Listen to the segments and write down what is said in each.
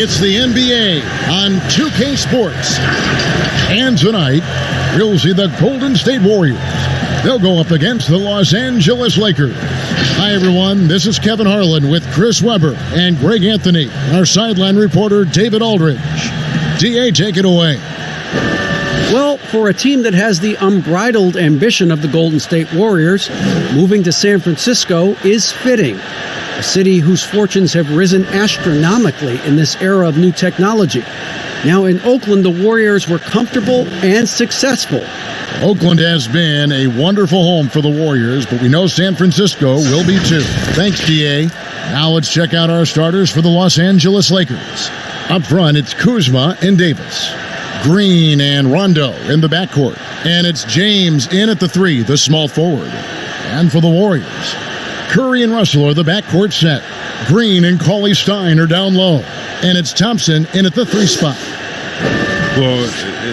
It's the NBA on 2K Sports. And tonight, we'll see the Golden State Warriors. They'll go up against the Los Angeles Lakers. Hi, everyone. This is Kevin Harlan with Chris Webber and Greg Anthony, our sideline reporter, David Aldridge. DA, take it away. Well, for a team that has the unbridled ambition of the Golden State Warriors, moving to San Francisco is fitting. A city whose fortunes have risen astronomically in this era of new technology. Now in Oakland, the Warriors were comfortable and successful. Oakland has been a wonderful home for the Warriors, but we know San Francisco will be too. Thanks, DA. Now let's check out our starters for the Los Angeles Lakers. Up front, it's Kuzma and Davis. Green and Rondo in the backcourt. And it's James in at the three, the small forward. And for the Warriors, Curry and Russell are the backcourt set. Green and Cauley Stein are down low. And it's Thompson in at the three spot. Well,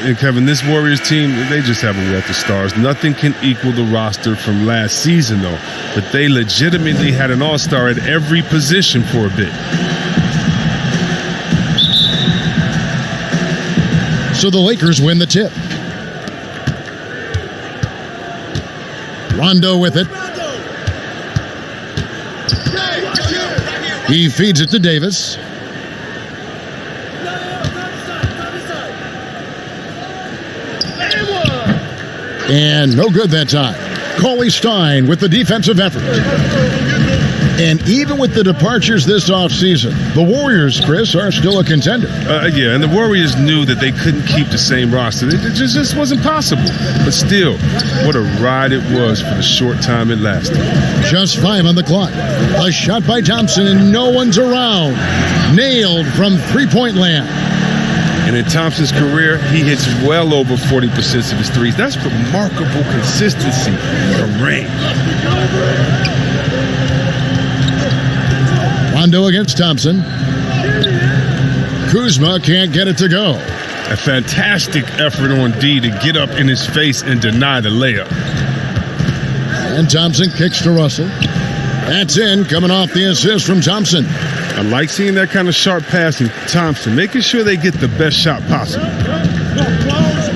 and Kevin, this Warriors team, they just have a wealth of stars. Nothing can equal the roster from last season, though. But they legitimately had an all-star at every position for a bit. So the Lakers win the tip. Rondo with it. He feeds it to Davis. And no good that time. Cauley Stein with the defensive effort. And even with the departures this offseason, the Warriors, Chris, are still a contender. Yeah, and the Warriors knew that they couldn't keep the same roster. It just wasn't possible. But still, what a ride it was for the short time it lasted. Just 5 on the clock. A shot by Thompson, and no one's around. Nailed from three-point land. And in Thompson's career, he hits well over 40% of his threes. That's remarkable consistency from range. Rondo against Thompson. Kuzma can't get it to go. A fantastic effort on D to get up in his face and deny the layup. And Thompson kicks to Russell. That's in, coming off the assist from Thompson. I like seeing that kind of sharp passing. Thompson, making sure they get the best shot possible.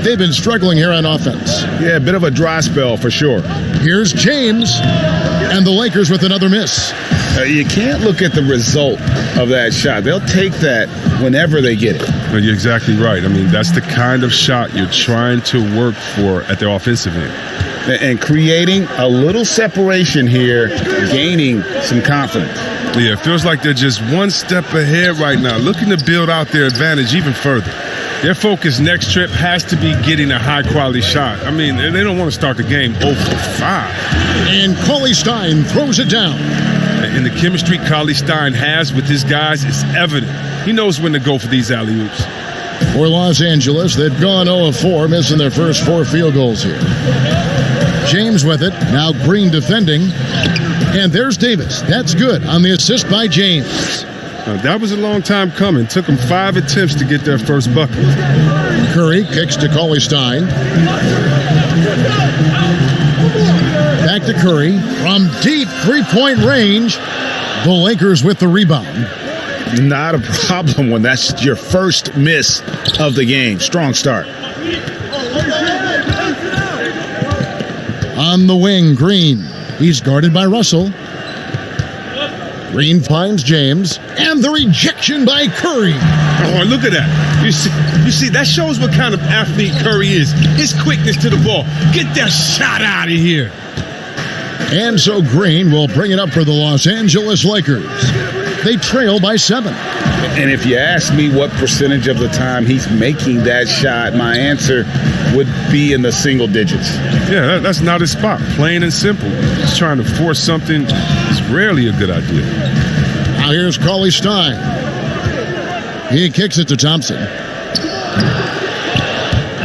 They've been struggling here on offense. Yeah, a bit of a dry spell for sure. Here's James, and the Lakers with another miss. You can't look at the result of that shot. They'll take that whenever they get it. Well, you're exactly right. I mean, that's the kind of shot you're trying to work for at the offensive end. And creating a little separation here, gaining some confidence. Yeah, it feels like they're just one step ahead right now, looking to build out their advantage even further. Their focus next trip has to be getting a high-quality shot. I mean, they don't want to start the game 0 for 5. And Cauley Stein throws it down. And the chemistry Cauley Stein has with his guys is evident. He knows when to go for these alley-oops. For Los Angeles, they've gone 0 of 4, missing their first 4 field goals here. James with it. Now Green defending. And there's Davis. That's good on the assist by James. That was a long time coming. Took them 5 attempts to get their first bucket. Curry kicks to Cauley Stein. Back to Curry. From deep three-point range, the Lakers with the rebound. Not a problem when that's your first miss of the game. Strong start. On the wing, Green. He's guarded by Russell. Green finds James. And the rejection by Curry. Oh, look at that. You see, that shows what kind of athlete Curry is. His quickness to the ball. Get that shot out of here. And so Green will bring it up for the Los Angeles Lakers. They trail by 7. And if you ask me what percentage of the time he's making that shot, my answer would be in the single digits. Yeah, that's not his spot. Plain and simple. Just trying to force something is rarely a good idea. Now here's Cauley Stein. He kicks it to Thompson.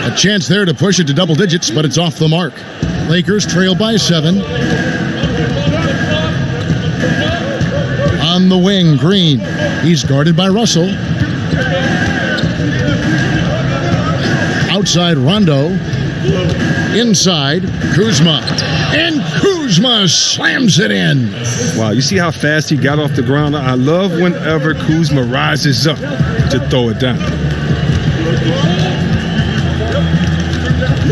A chance there to push it to double digits, but it's off the mark. Lakers trail by 7. On the wing, Green. He's guarded by Russell. Outside, Rondo. Inside, Kuzma. And Kuzma Kuzma slams it in. Wow, you see how fast he got off the ground? I love whenever Kuzma rises up to throw it down.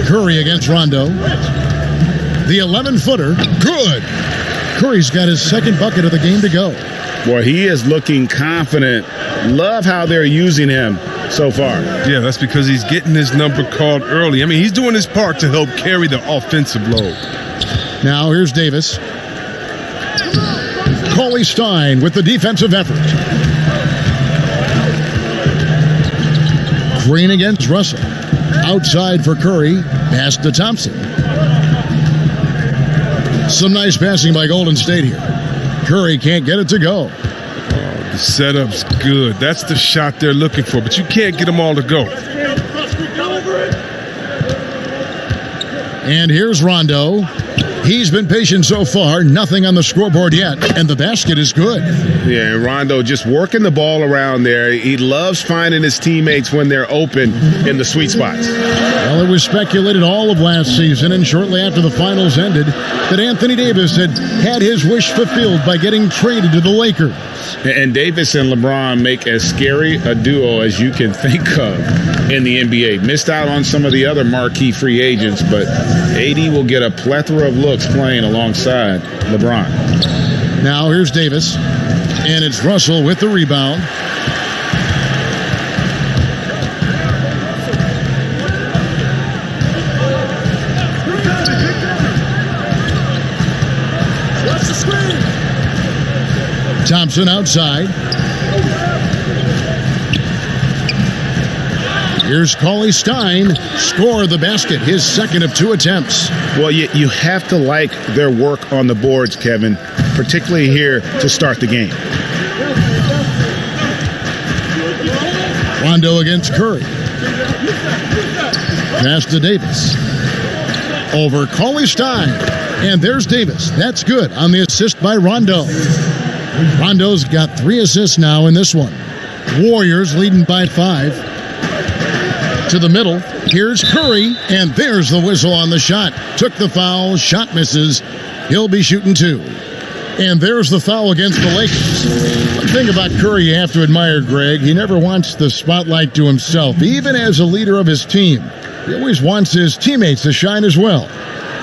Curry against Rondo. The 11-footer, good. Curry's got his second bucket of the game to go. Boy, he is looking confident. Love how they're using him so far. Yeah, that's because he's getting his number called early. I mean, he's doing his part to help carry the offensive load. Now here's Davis. Cauley Stein with the defensive effort. Green against Russell. Outside for Curry. Pass to Thompson. Some nice passing by Golden State here. Curry can't get it to go. The setup's good. That's the shot they're looking for, but you can't get them all to go. And here's Rondo. He's been patient so far. Nothing on the scoreboard yet. And the basket is good. Yeah, and Rondo just working the ball around there. He loves finding his teammates when they're open in the sweet spots. Well, it was speculated all of last season and shortly after the finals ended that Anthony Davis had his wish fulfilled by getting traded to the Lakers. And Davis and LeBron make as scary a duo as you can think of in the NBA. Missed out on some of the other marquee free agents, but AD will get a plethora of looks playing alongside LeBron. Now here's Davis, and it's Russell with the rebound. Thompson outside. Here's Cauley Stein. Score the basket, his second of 2 attempts. Well, you have to like their work on the boards, Kevin, particularly here to start the game. Rondo against Curry. Pass to Davis. Over Cauley Stein. And there's Davis. That's good on the assist by Rondo. Rondo's got 3 assists now in this one. Warriors leading by 5. To the middle. Here's Curry, and there's the whistle on the shot. Took the foul, shot misses. He'll be shooting 2. And there's the foul against the Lakers. One thing about Curry you have to admire, Greg, he never wants the spotlight to himself. Even as a leader of his team, he always wants his teammates to shine as well.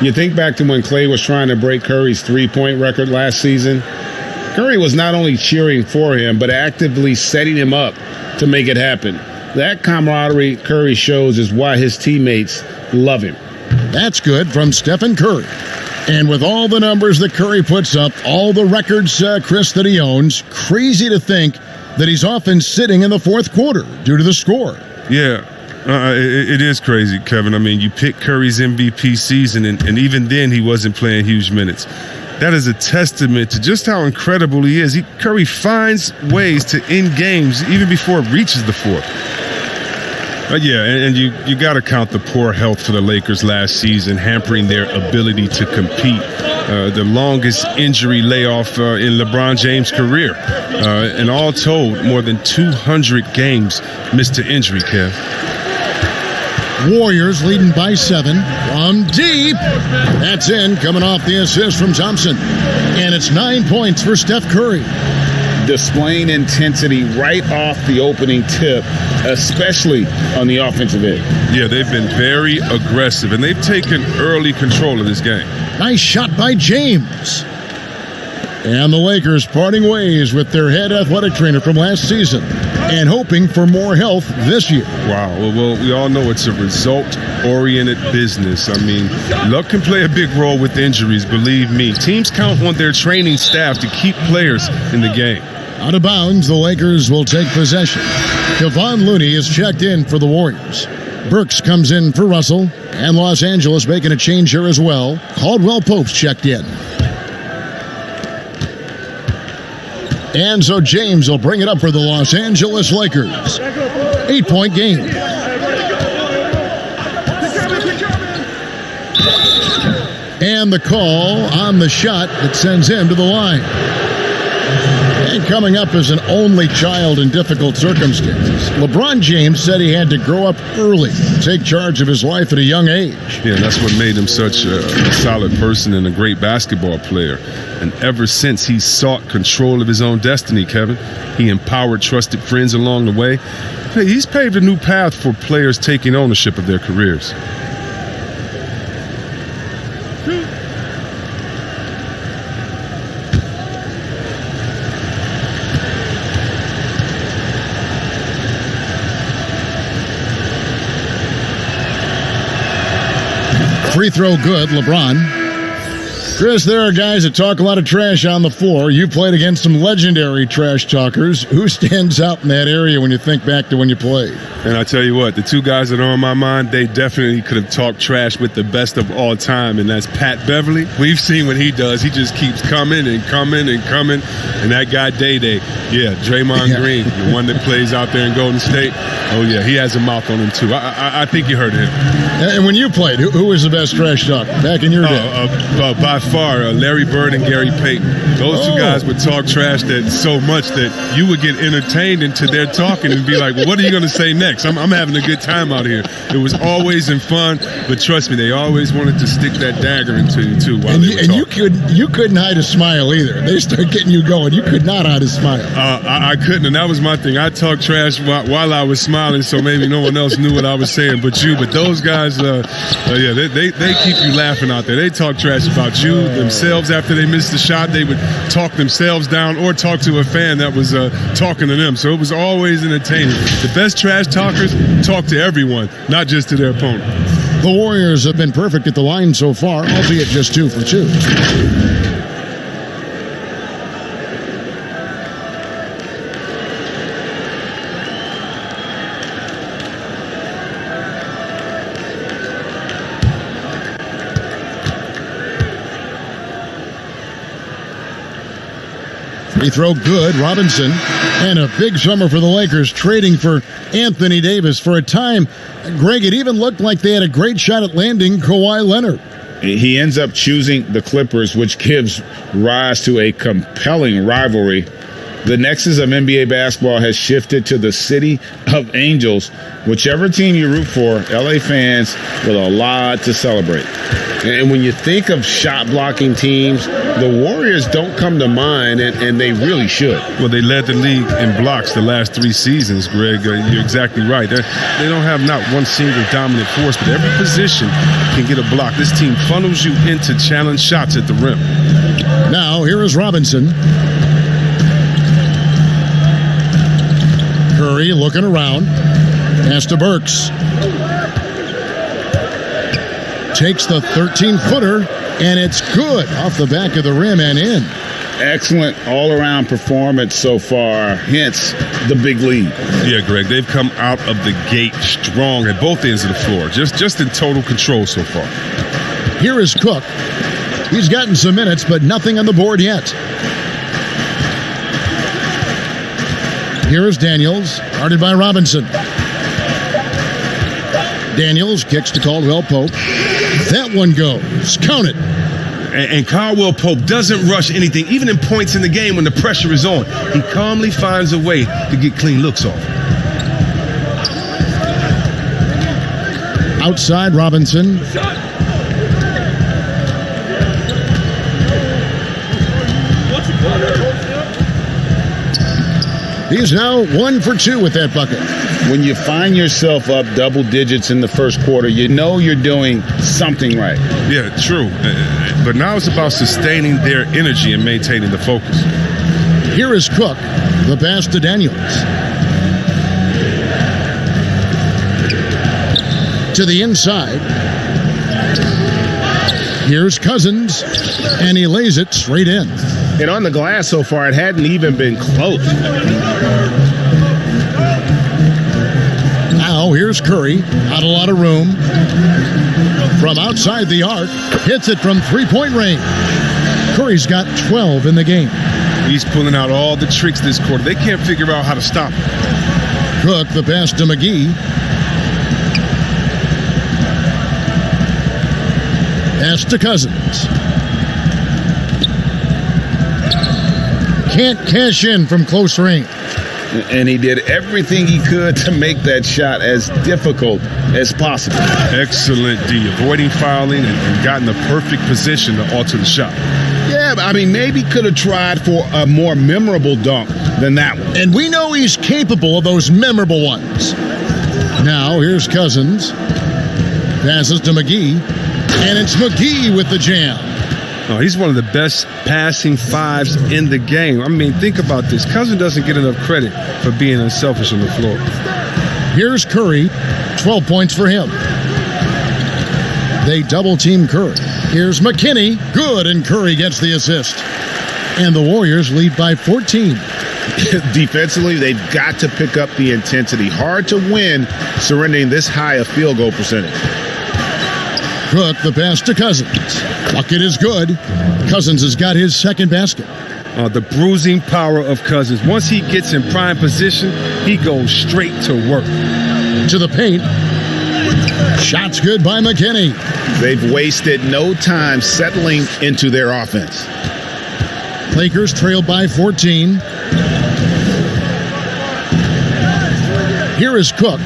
You think back to when Klay was trying to break Curry's three-point record last season. Curry was not only cheering for him, but actively setting him up to make it happen. That camaraderie Curry shows is why his teammates love him. That's good from Stephen Curry. And with all the numbers that Curry puts up, all the records, Chris, that he owns, crazy to think that he's often sitting in the fourth quarter due to the score. Yeah, it is crazy, Kevin. I mean, you pick Curry's MVP season, and even then he wasn't playing huge minutes. That is a testament to just how incredible he is. Curry finds ways to end games even before it reaches the fourth. But yeah, and you got to count the poor health for the Lakers last season, hampering their ability to compete. The longest injury layoff in LeBron James' career. And all told, more than 200 games missed to injury, Kev. Warriors leading by 7 from deep. That's in, coming off the assist from Thompson. And it's 9 points for Steph Curry. Displaying intensity right off the opening tip, especially on the offensive end. Yeah, they've been very aggressive, and they've taken early control of this game. Nice shot by James. And the Lakers parting ways with their head athletic trainer from last season and hoping for more health this year. Wow. Well, we all know it's a result-oriented business. I mean, luck can play a big role with injuries, believe me. Teams count on their training staff to keep players in the game. Out of bounds, the Lakers will take possession. Kevon Looney is checked in for the Warriors. Burks comes in for Russell, and Los Angeles making a change here as well. Caldwell Pope's checked in. And so James will bring it up for the Los Angeles Lakers. 8-point game. And the call on the shot that sends him to the line. And coming up as an only child in difficult circumstances, LeBron James said he had to grow up early, take charge of his life at a young age. Yeah, and that's what made him such a solid person and a great basketball player. And ever since, he sought control of his own destiny, Kevin. He empowered trusted friends along the way. Hey, he's paved a new path for players taking ownership of their careers. Free throw good, LeBron. Chris, there are guys that talk a lot of trash on the floor. You played against some legendary trash talkers. Who stands out in that area when you think back to when you played? And I tell you what, the two guys that are on my mind, they definitely could have talked trash with the best of all time, and that's Pat Beverly. We've seen what he does. He just keeps coming and coming and coming. And that guy, Day-Day, yeah, Draymond Green, the one that plays out there in Golden State. Oh, yeah, he has a mouth on him, too. I think you heard him. And when you played, who was the best trash talker back in your day? By far, Larry Bird and Gary Payton. Those two guys would talk trash that so much that you would get entertained into their talking and be like, well, what are you going to say next? I'm having a good time out here. It was always in fun, but trust me, they always wanted to stick that dagger into you, too, while they were talking. You couldn't hide a smile either. They start getting you going. You could not hide a smile. I couldn't, and that was my thing. I talked trash while I was smiling, so maybe no one else knew what I was saying but you. But those guys, they keep you laughing out there. They talk trash about you, themselves. After they missed the shot, they would talk themselves down or talk to a fan that was talking to them. So it was always entertaining. The best trash talkers talk to everyone, not just to their opponent. The Warriors have been perfect at the line so far, albeit just 2 for 2. Free throw good, Robinson. And a big summer for the Lakers, trading for Anthony Davis. For a time, Greg, it even looked like they had a great shot at landing Kawhi Leonard. He ends up choosing the Clippers, which gives rise to a compelling rivalry. The nexus of NBA basketball has shifted to the city of angels. Whichever team you root for, LA fans with a lot to celebrate. And when you think of shot-blocking teams, the Warriors don't come to mind, and they really should. Well, they led the league in blocks the last 3 seasons, Greg. You're exactly right. They don't have not one single dominant force, but every position can get a block. This team funnels you into challenge shots at the rim. Now, here is Robinson. Curry looking around. Pass to Burks. Takes the 13-footer, and it's good off the back of the rim and in. Excellent all-around performance so far, hence the big lead. Yeah, Greg, they've come out of the gate strong at both ends of the floor, just in total control so far. Here is Cook. He's gotten some minutes, but nothing on the board yet. Here is Daniels, guarded by Robinson. Daniels kicks to Caldwell Pope. That one goes. Count it. And Caldwell Pope doesn't rush anything, even in points in the game when the pressure is on. He calmly finds a way to get clean looks off. Outside Robinson. He's now 1 for 2 with that bucket. When you find yourself up double digits in the first quarter, you know you're doing something right. Yeah, true. But now it's about sustaining their energy and maintaining the focus. Here is Cook. The pass to Daniels. To the inside. Here's Cousins, and he lays it straight in. And on the glass so far, it hadn't even been close. Now here's Curry, not a lot of room. From outside the arc, hits it from three-point range. Curry's got 12 in the game. He's pulling out all the tricks this quarter. They can't figure out how to stop him. Cook, the pass to McGee. Pass to Cousins. can't cash in from close range. And he did everything he could to make that shot as difficult as possible. Excellent D, avoiding fouling and gotten the perfect position to alter the shot. Yeah, I mean, maybe could have tried for a more memorable dunk than that one. And we know he's capable of those memorable ones. Now, here's Cousins. Passes to McGee. And it's McGee with the jam. Oh, he's one of the best passing fives in the game. I mean, think about this. Cousins doesn't get enough credit for being unselfish on the floor. Here's Curry. 12 points for him. They double-team Curry. Here's McKinney. Good, and Curry gets the assist. And the Warriors lead by 14. Defensively, they've got to pick up the intensity. Hard to win surrendering this high a field goal percentage. Cook, the pass to Cousins. Bucket is good. Cousins has got his second basket. The bruising power of Cousins. Once he gets in prime position, he goes straight to work. To the paint. Shots good by McKinney. They've wasted no time settling into their offense. Lakers trail by 14. Here is Cook.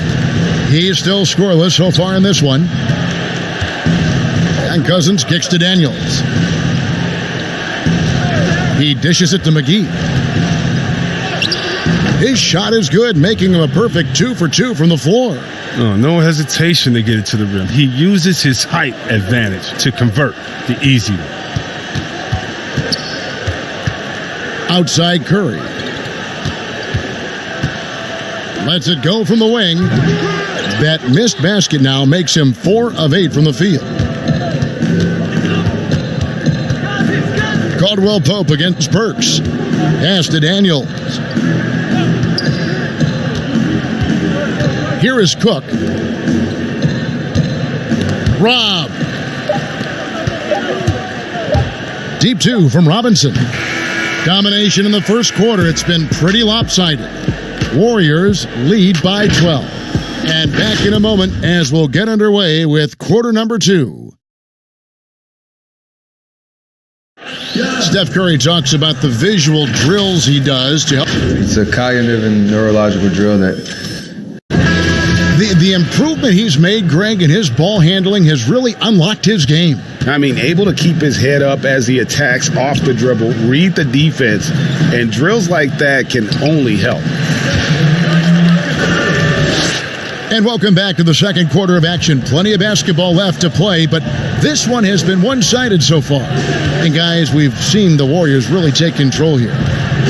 He's still scoreless so far in this one. And Cousins kicks to Daniels. He dishes it to McGee. His shot is good, making him a perfect 2 for 2 from the floor. Oh, no hesitation to get it to the rim. He uses his height advantage to convert the easy one. Outside Curry. Lets it go from the wing. That missed basket now makes him 4 of 8 from the field. Caldwell Pope against Burks. Pass to Daniels. Here is Cook. Rob. Deep 2 from Robinson. Domination in the first quarter. It's been pretty lopsided. Warriors lead by 12. And back in a moment as we'll get underway with quarter number 2. Steph Curry talks about the visual drills he does to help. It's a cognitive and neurological drill that... The improvement he's made, Greg, in his ball handling has really unlocked his game. I mean, able to keep his head up as he attacks off the dribble, read the defense, and drills like that can only help. And welcome back to the second quarter of action. Plenty of basketball left to play, but this one has been one-sided so far. And guys, we've seen the Warriors really take control here.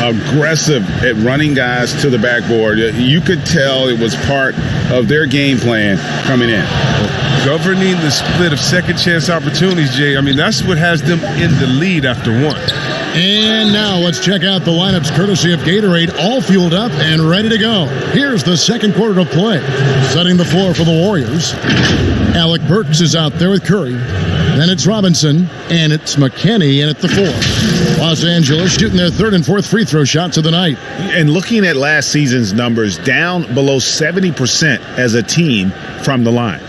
Aggressive at running guys to the backboard. You could tell it was part of their game plan coming in. Governing the split of second chance opportunities, Jay. I mean, that's what has them in the lead after one. And now let's check out the lineups courtesy of Gatorade, all fueled up and ready to go. Here's the second quarter of play. Setting the floor for the Warriors. Alec Burks is out there with Curry. Then it's Robinson, and it's McKinney in at the 4. Los Angeles shooting their third and fourth free throw shots of the night. And looking at last season's numbers, down below 70% as a team from the line.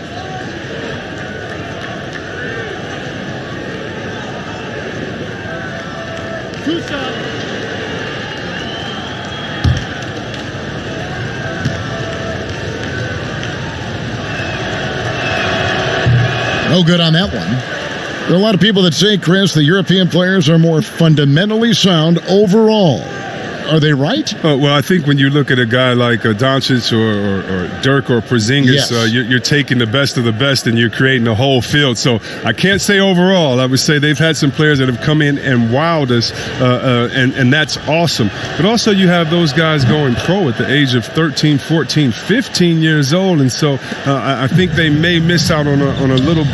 No good on that one. There are a lot of people that say, Chris, the European players are more fundamentally sound overall. Are they right? Well, I think when you look at a guy like Doncic or Dirk or Porzingis, Yes. You're taking the best of the best and you're creating a whole field. So I can't say overall. I would say they've had some players that have come in and wowed us, and that's awesome. But also you have those guys going pro at the age of 13, 14, 15 years old. And so I think they may miss out on a little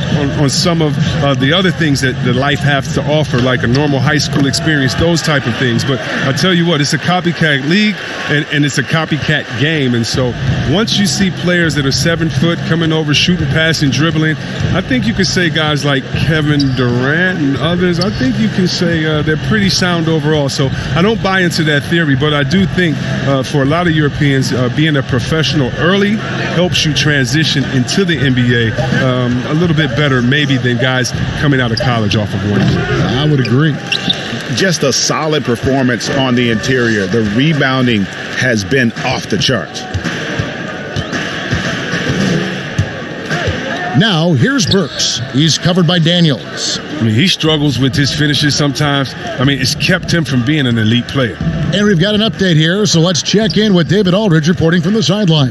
on some of the other things that life has to offer, like a normal high school experience, those type of things. But I tell you what, it's a copycat league and it's a copycat game. And so once you see players that are 7 foot coming over, shooting, passing, dribbling, I think you could say guys like Kevin Durant and others, I think you can say they're pretty sound overall. So I don't buy into that theory, but I do think for a lot of Europeans, being a professional early helps you transition into the NBA a little bit better maybe than guys coming out of college off of 1 year. I would agree. just a solid performance on the interior. The rebounding has been off the charts. Now, here's Burks. He's covered by Daniels. I mean, he struggles with his finishes sometimes. I mean, it's kept him from being an elite player. And we've got an update here, so let's check in with David Aldridge reporting from the sideline.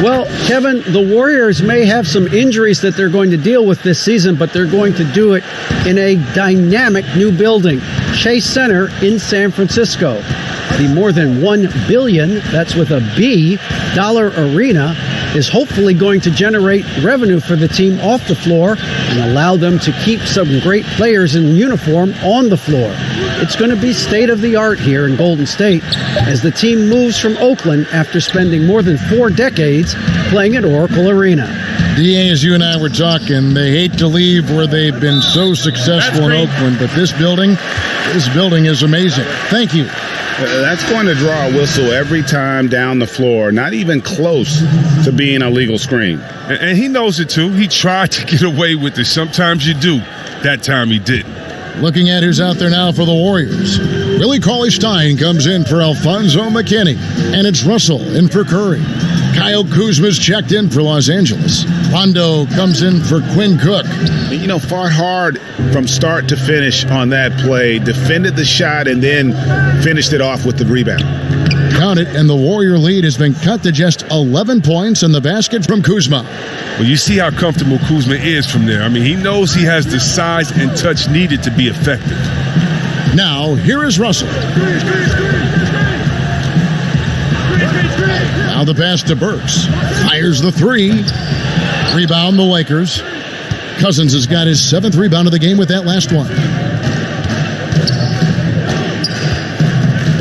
Well, Kevin, the Warriors may have some injuries that they're going to deal with this season, but they're going to do it in a dynamic new building, Chase Center in San Francisco. The more than $1 billion, that's with a B, dollar arena is hopefully going to generate revenue for the team off the floor and allow them to keep some great players in uniform on the floor. It's going to be state-of-the-art here in Golden State as the team moves from Oakland after spending more than 4 decades playing at Oracle Arena. DA, as you and I were talking, they hate to leave where they've been so successful in Oakland, but this building is amazing. Thank you. That's going to draw a whistle every time down the floor, not even close to being a legal screen. And he knows it too. He tried to get away with it. Sometimes you do. That time he didn't. Looking at who's out there now for the Warriors. Willie Cauley-Stein comes in for Alfonso McKinney, and it's Russell in for Curry. Kyle Kuzma's checked in for Los Angeles. Rondo comes in for Quinn Cook. You know, fought hard from start to finish on that play, defended the shot, and then finished it off with the rebound. Count it, and the Warrior lead has been cut to just 11 points in the basket from Kuzma. Well, you see how comfortable Kuzma is from there. I mean, he knows he has the size and touch needed to be effective. Now, here is Russell. Now the pass to Burks. Fires the three. Rebound the Lakers. Cousins has got his 7th rebound of the game with that last one.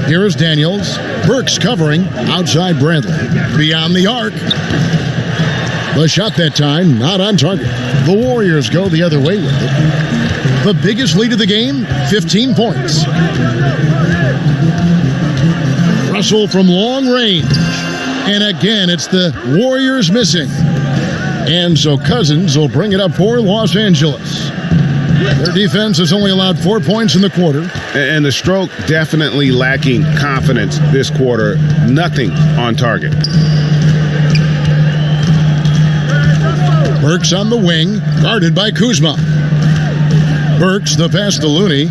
Here is Daniels. Burks covering outside Bradley. Beyond the arc. The shot that time, not on target. The Warriors go the other way with it. The biggest lead of the game, 15 points. Russell from long range. And again, it's the Warriors missing. And so Cousins will bring it up for Los Angeles. Their defense has only allowed 4 points in the quarter. And the stroke definitely lacking confidence this quarter. Nothing on target. Burks on the wing, guarded by Kuzma. Burks, the pass to Looney.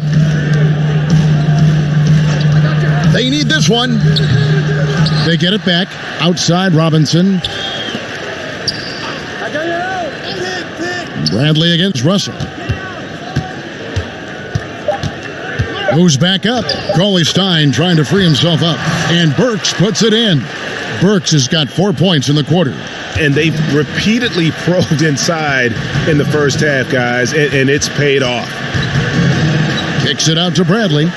They need this one. They get it back. Outside Robinson. Bradley against Russell. Goes back up. Cauley-Stein trying to free himself up. And Burks puts it in. Burks has got 4 points in the quarter. And they've repeatedly probed inside in the first half, guys, and it's paid off. Kicks it out to Bradley.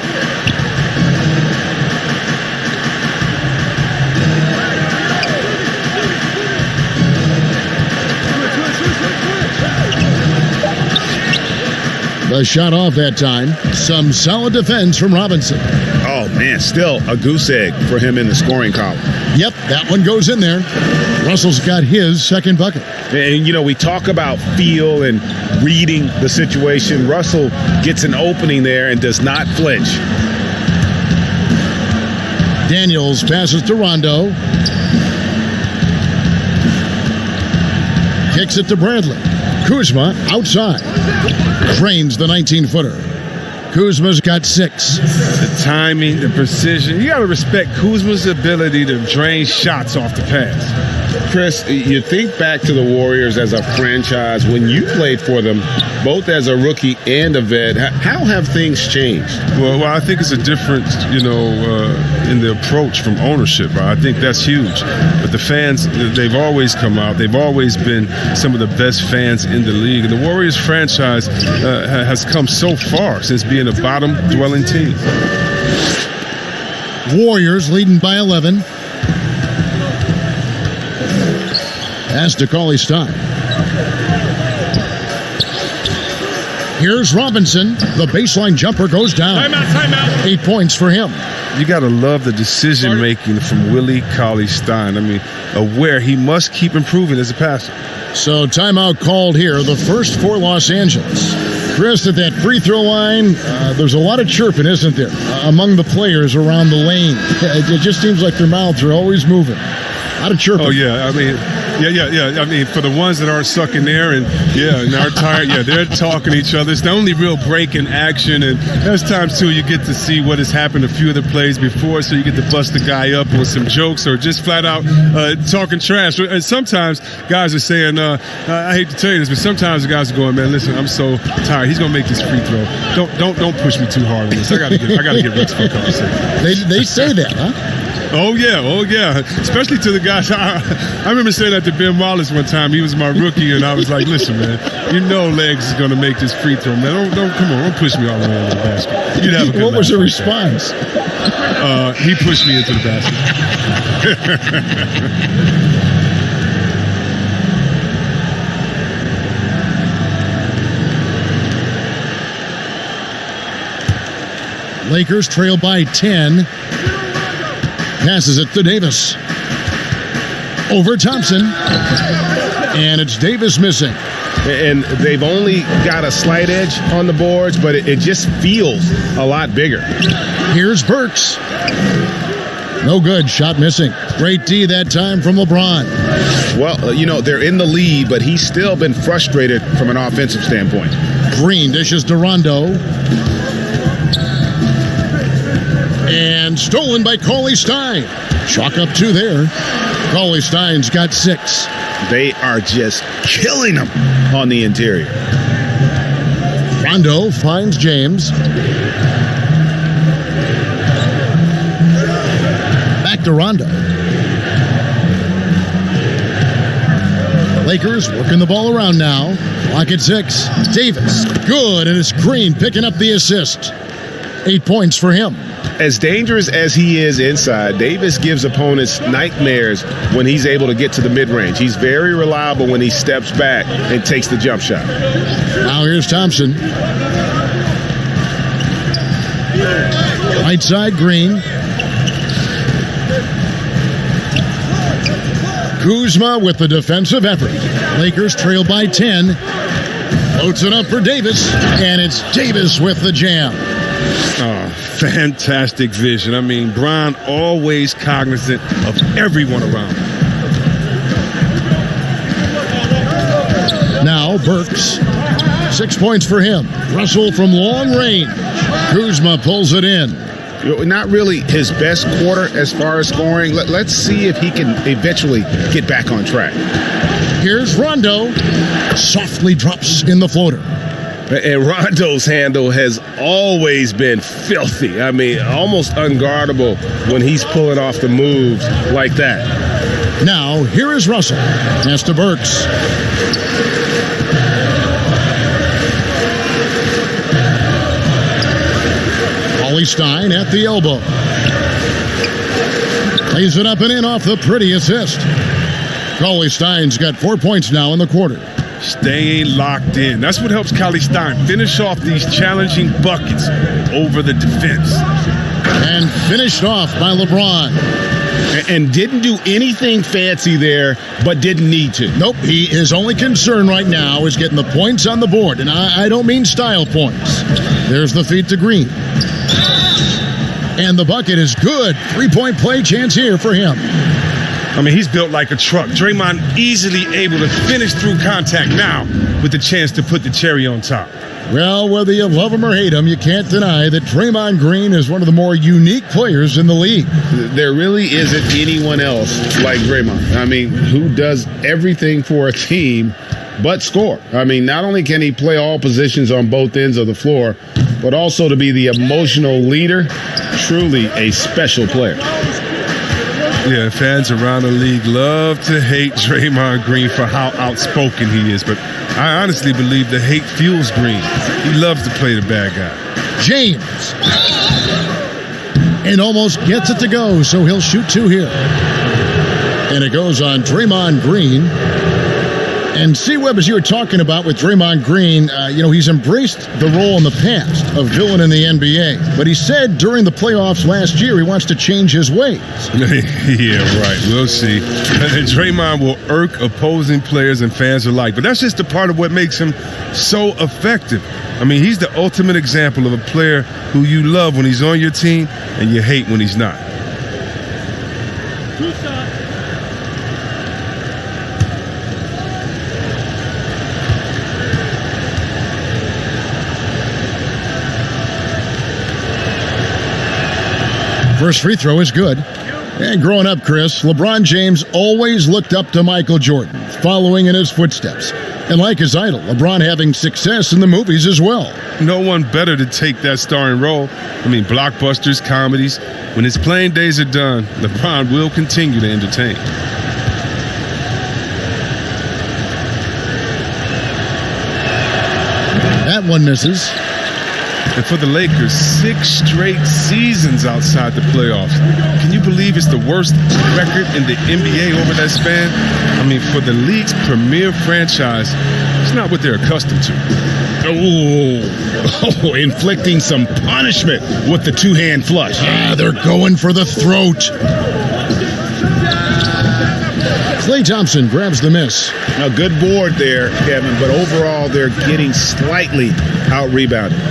The shot off that time. Some solid defense from Robinson. Oh, man, still a goose egg for him in the scoring column. Yep, that one goes in there. Russell's got his 2nd bucket. And, you know, we talk about feel and reading the situation. Russell gets an opening there and does not flinch. Daniels passes to Rondo. Kicks it to Bradley. Kuzma outside. Drains the 19-footer. Kuzma's got 6. The timing, the precision. You got to respect Kuzma's ability to drain shots off the pass. Chris, you think back to the Warriors as a franchise when you played for them, both as a rookie and a vet. How have things changed? Well, I think it's a difference, in the approach from ownership. Right? I think that's huge. But the fans, they've always come out. They've always been some of the best fans in the league. And the Warriors franchise has come so far since being a bottom-dwelling team. Warriors leading by 11. Pass to Cauley-Stein. Here's Robinson. The baseline jumper goes down. Timeout. 8 points for him. You got to love the decision-making from Willie Cauley-Stein. I mean, aware he must keep improving as a passer. So timeout called here, the first for Los Angeles. Chris, at that free throw line, there's a lot of chirping, isn't there, among the players around the lane? It just seems like their mouths are always moving. A lot of chirping. Oh, yeah. I mean, yeah. I mean, for the ones that aren't sucking there and are tired, they're talking to each other. It's the only real break in action. And there's times, too, you get to see what has happened a few of the plays before, so you get to bust the guy up with some jokes or just flat out talking trash. And sometimes guys are saying, I hate to tell you this, but sometimes the guys are going, man, listen, I'm so tired. He's going to make this free throw. Don't push me too hard on this. I got to get Rex for a conversation. They say that, huh? Oh, yeah. Especially to the guys. I remember saying that to Ben Wallace one time. He was my rookie, and I was like, listen, man, you know Legs is going to make this free throw, man. Don't push me all the way into the basket. You'd have a good What was the laugh response? He pushed me into the basket. Lakers trail by 10. Passes it to Davis. Over Thompson. And it's Davis missing. And they've only got a slight edge on the boards, but it just feels a lot bigger. Here's Burks. No good. Shot missing. Great D that time from LeBron. Well, they're in the lead, but he's still been frustrated from an offensive standpoint. Green dishes to Rondo. And stolen by Cauley Stein. Chalk up 2 there. Cauley Stein's got 6. They are just killing them on the interior. Rondo finds James. Back to Rondo. Lakers working the ball around now. Clock at 6. Davis. Good, and it's Green picking up the assist. 8 points for him. As dangerous as he is inside, Davis gives opponents nightmares when he's able to get to the mid-range. He's very reliable when he steps back and takes the jump shot. Now here's Thompson. Right side, Green. Kuzma with the defensive effort. Lakers trail by 10. Floats it up for Davis, and it's Davis with the jam. Oh, fantastic vision. I mean, Bron always cognizant of everyone around him. Now Burks. 6 points for him. Russell from long range. Kuzma pulls it in. Not really his best quarter as far as scoring. Let's see if he can eventually get back on track. Here's Rondo. Softly drops in the floater. And Rondo's handle has always been filthy. I mean, almost unguardable when he's pulling off the moves like that. Now, here is Russell. Pass to Burks. Cauley Stein at the elbow. Plays it up and in off the pretty assist. Cauley Stein's got 4 points now in the quarter. Staying locked in. That's what helps Cauley Stein finish off these challenging buckets over the defense. And finished off by LeBron. And didn't do anything fancy there, but didn't need to. Nope, his only concern right now is getting the points on the board. And I don't mean style points. There's the feed to Green. And the bucket is good. 3-point play chance here for him. I mean, he's built like a truck. Draymond easily able to finish through contact now with the chance to put the cherry on top. Well, whether you love him or hate him, you can't deny that Draymond Green is one of the more unique players in the league. There really isn't anyone else like Draymond. I mean, who does everything for a team but score. I mean, not only can he play all positions on both ends of the floor, but also to be the emotional leader. Truly a special player. Yeah, fans around the league love to hate Draymond Green for how outspoken he is, but I honestly believe the hate fuels Green. He loves to play the bad guy. James. And almost gets it to go, so he'll shoot 2 here. And it goes on Draymond Green. And C-Web, as you were talking about with Draymond Green, he's embraced the role in the past of villain in the NBA. But he said during the playoffs last year he wants to change his ways. Yeah, right. We'll see. Draymond will irk opposing players and fans alike. But that's just a part of what makes him so effective. I mean, he's the ultimate example of a player who you love when he's on your team and you hate when he's not. First free throw is good. And growing up, Chris, LeBron James always looked up to Michael Jordan, following in his footsteps. And like his idol, LeBron having success in the movies as well. No one better to take that starring role. I mean, blockbusters, comedies. When his playing days are done, LeBron will continue to entertain. That one misses. And for the Lakers, 6 straight seasons outside the playoffs. Can you believe it's the worst record in the NBA over that span? I mean, for the league's premier franchise, it's not what they're accustomed to. Oh, inflicting some punishment with the two-hand flush. They're going for the throat. Klay Thompson grabs the miss. A good board there, Kevin, but overall they're getting slightly out-rebounded.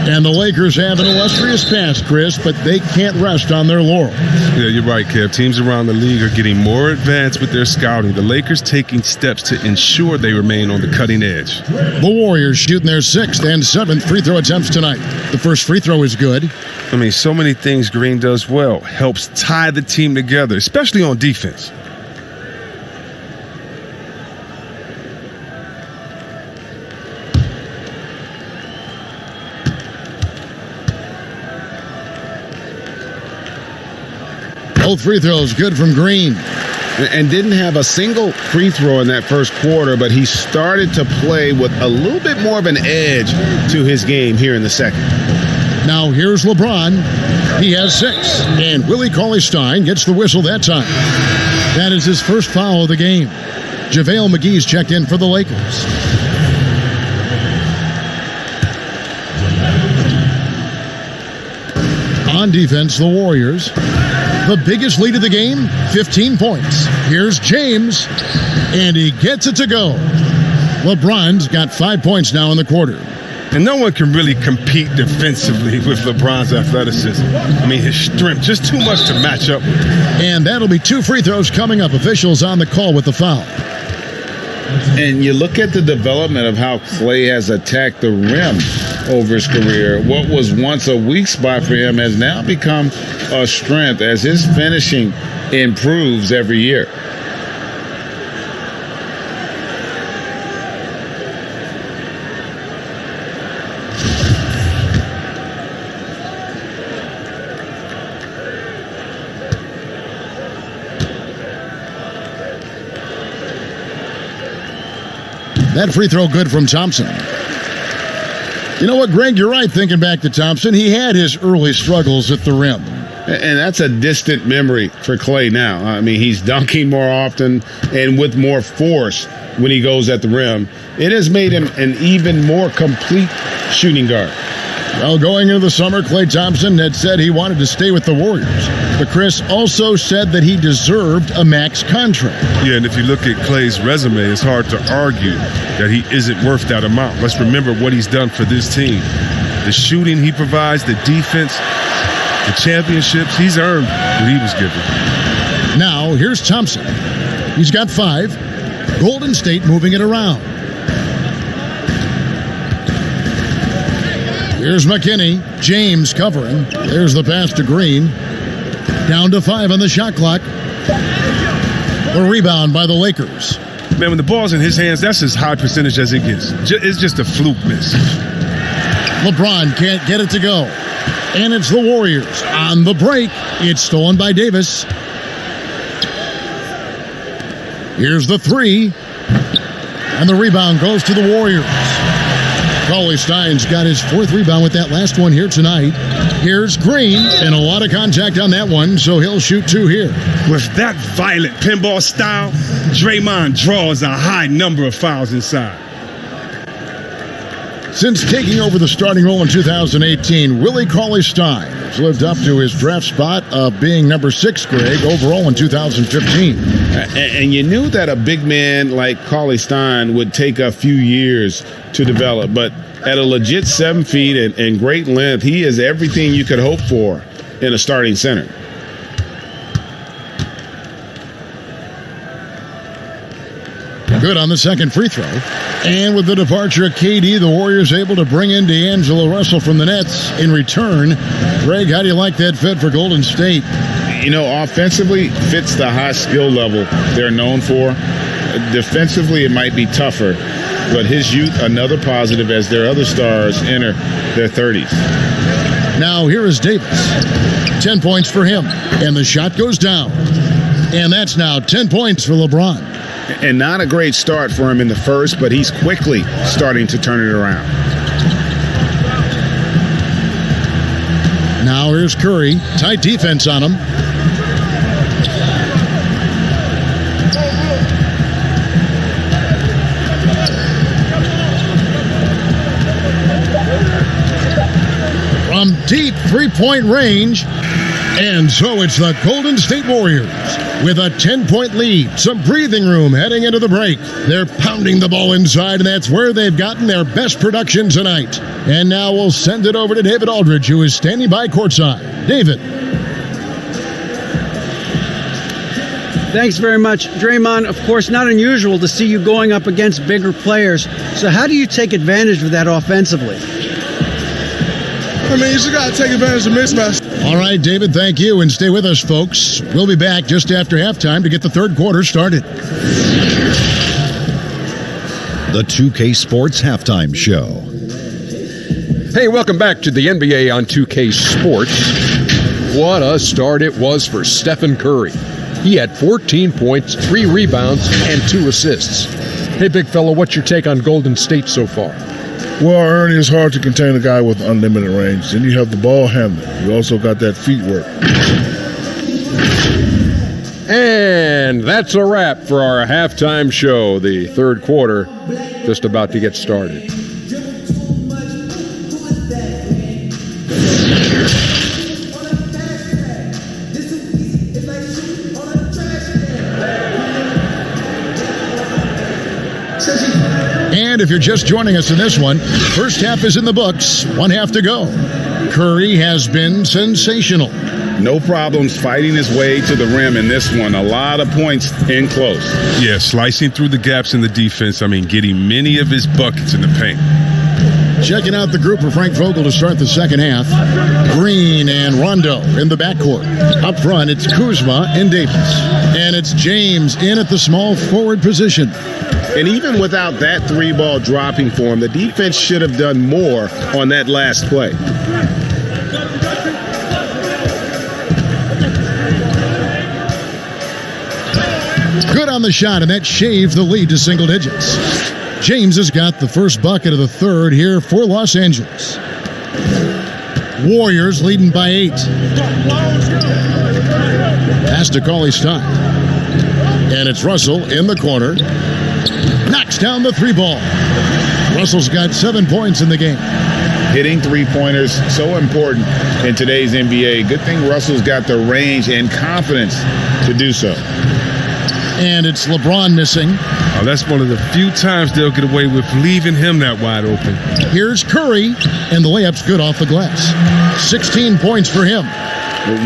And the Lakers have an illustrious past, Chris, but they can't rest on their laurels. Yeah, you're right, Kev. Teams around the league are getting more advanced with their scouting. The Lakers taking steps to ensure they remain on the cutting edge. The Warriors shooting their 6th and 7th free throw attempts tonight. The first free throw is good. I mean, so many things Green does well. Helps tie the team together, especially on defense. Both free throws good from Green. And didn't have a single free throw in that first quarter, but he started to play with a little bit more of an edge to his game here in the second. Now here's LeBron. He has 6. And Willie Cauley-Stein gets the whistle that time. That is his first foul of the game. JaVale McGee's checked in for the Lakers. On defense, the Warriors. The biggest lead of the game, 15 points. Here's James, and he gets it to go. LeBron's got 5 points now in the quarter. And no one can really compete defensively with LeBron's athleticism. I mean, his strength, just too much to match up with. And that'll be 2 free throws coming up. Officials on the call with the foul. And you look at the development of how Klay has attacked the rim over his career. What was once a weak spot for him has now become a strength as his finishing improves every year. That free throw good from Thompson. You know what, Greg? You're right thinking back to Thompson. He had his early struggles at the rim. And that's a distant memory for Klay now. I mean, he's dunking more often and with more force when he goes at the rim. It has made him an even more complete shooting guard. Well, going into the summer, Klay Thompson had said he wanted to stay with the Warriors. But Chris also said that he deserved a max contract. Yeah, and if you look at Klay's resume, it's hard to argue that he isn't worth that amount. Let's remember what he's done for this team. The shooting he provides, the defense, the championships, he's earned what he was given. Now, here's Thompson. He's got 5. Golden State moving it around. Here's McKinney. James covering. There's the pass to Green. Down to 5 on the shot clock. The rebound by the Lakers. Man, when the ball's in his hands, that's as high percentage as it gets. It's just a fluke miss. LeBron can't get it to go. And it's the Warriors. On the break, it's stolen by Davis. Here's the 3. And the rebound goes to the Warriors. Cauley-Stein's got his 4th rebound with that last one here tonight. Here's Green, and a lot of contact on that one, so he'll shoot 2 here. With that violent pinball style, Draymond draws a high number of fouls inside. Since taking over the starting role in 2018, Willie Cauley-Stein has lived up to his draft spot of being number 6, Greg, overall in 2015. And you knew that a big man like Cauley-Stein would take a few years to develop, but at a legit 7 feet and great length, he is everything you could hope for in a starting center. Good on the second free throw. And with the departure of KD, the Warriors able to bring in D'Angelo Russell from the Nets in return. Greg, how do you like that fit for Golden State? You know, offensively, fits the high skill level they're known for. Defensively, it might be tougher, but his youth, another positive as their other stars enter their 30s. Now here is Davis. 10 points for him, and the shot goes down. And that's now 10 points for LeBron. And not a great start for him in the first, but he's quickly starting to turn it around. Now here's Curry. Tight defense on him. From deep three-point range. And so it's the Golden State Warriors with a 10-point lead. Some breathing room heading into the break. They're pounding the ball inside, and that's where they've gotten their best production tonight. And now we'll send it over to David Aldridge, who is standing by courtside. David. Thanks very much. Draymond, of course, not unusual to see you going up against bigger players. So how do you take advantage of that offensively? I mean, you just got to take advantage of mismatch. All right, David, thank you. And stay with us, folks. We'll be back just after halftime to get the third quarter started. The 2K Sports Halftime Show. Hey, welcome back to the NBA on 2K Sports. What a start it was for Stephen Curry. He had 14 points, 3 rebounds, and 2 assists. Hey, big fella, what's your take on Golden State so far? Well, Ernie, it's hard to contain a guy with unlimited range. Then you have the ball handling. You also got that feet work. And that's a wrap for our halftime show. The third quarter just about to get started. And if you're just joining us in this one, first half is in the books, 1 half to go. Curry has been sensational. No problems fighting his way to the rim in this one. A lot of points in close. Yeah, slicing through the gaps in the defense. I mean, getting many of his buckets in the paint. Checking out the group for Frank Vogel to start the second half. Green and Rondo in the backcourt. Up front, it's Kuzma and Davis. And it's James in at the small forward position. And even without that 3-ball dropping for him, the defense should have done more on that last play. Good on the shot, and that shaved the lead to single digits. James has got the first bucket of the third here for Los Angeles. Warriors leading by 8. Pass to Cauley-Stein. And it's Russell in the corner. Knocks down the 3-ball. Russell's got 7 points in the game. Hitting 3-pointers, so important in today's NBA. Good thing Russell's got the range and confidence to do so. And it's LeBron missing. Oh, that's one of the few times they'll get away with leaving him that wide open. Here's Curry, and the layup's good off the glass. 16 points for him.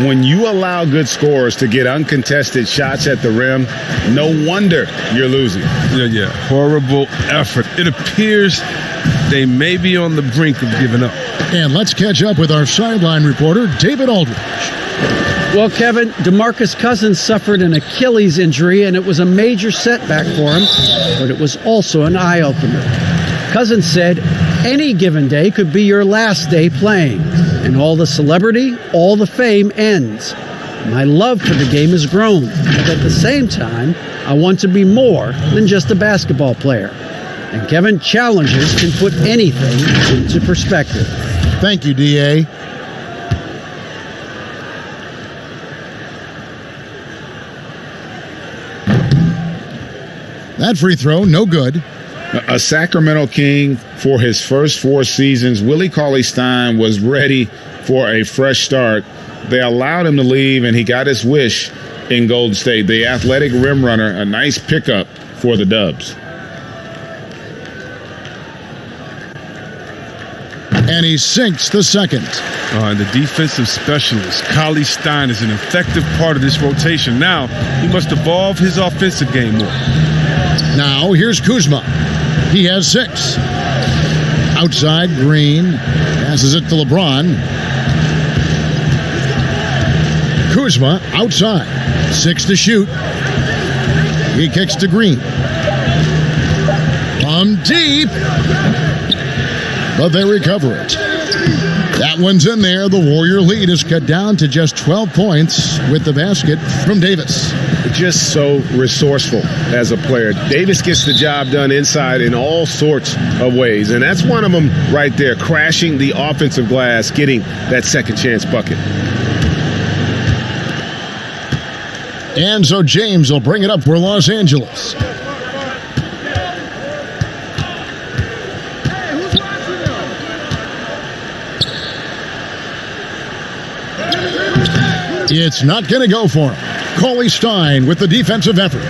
When you allow good scorers to get uncontested shots at the rim, no wonder you're losing. Yeah. Horrible effort. It appears they may be on the brink of giving up. And let's catch up with our sideline reporter, David Aldridge. Well, Kevin, DeMarcus Cousins suffered an Achilles injury, and it was a major setback for him, but it was also an eye-opener. Cousins said, any given day could be your last day playing, and all the celebrity, all the fame ends. My love for the game has grown, but at the same time, I want to be more than just a basketball player. And Kevin, challenges can put anything into perspective. Thank you, D.A. That free throw, no good. A Sacramento King for his first 4 seasons, Willie Cauley-Stein was ready for a fresh start. They allowed him to leave, and he got his wish in Golden State. The athletic rim runner, a nice pickup for the Dubs. And he sinks the second. The defensive specialist, Cauley-Stein, is an effective part of this rotation. Now, he must evolve his offensive game more. Now, here's Kuzma. He has 6. Outside, Green passes it to LeBron. Kuzma outside. 6 to shoot. He kicks to Green. From deep. But they recover it. That one's in there. The Warrior lead is cut down to just 12 points with the basket from Davis. Just so resourceful as a player. Davis gets the job done inside in all sorts of ways. And that's one of them right there, crashing the offensive glass, getting that second chance bucket. And so James will bring it up for Los Angeles. It's not going to go for him. Cauley-Stein with the defensive effort.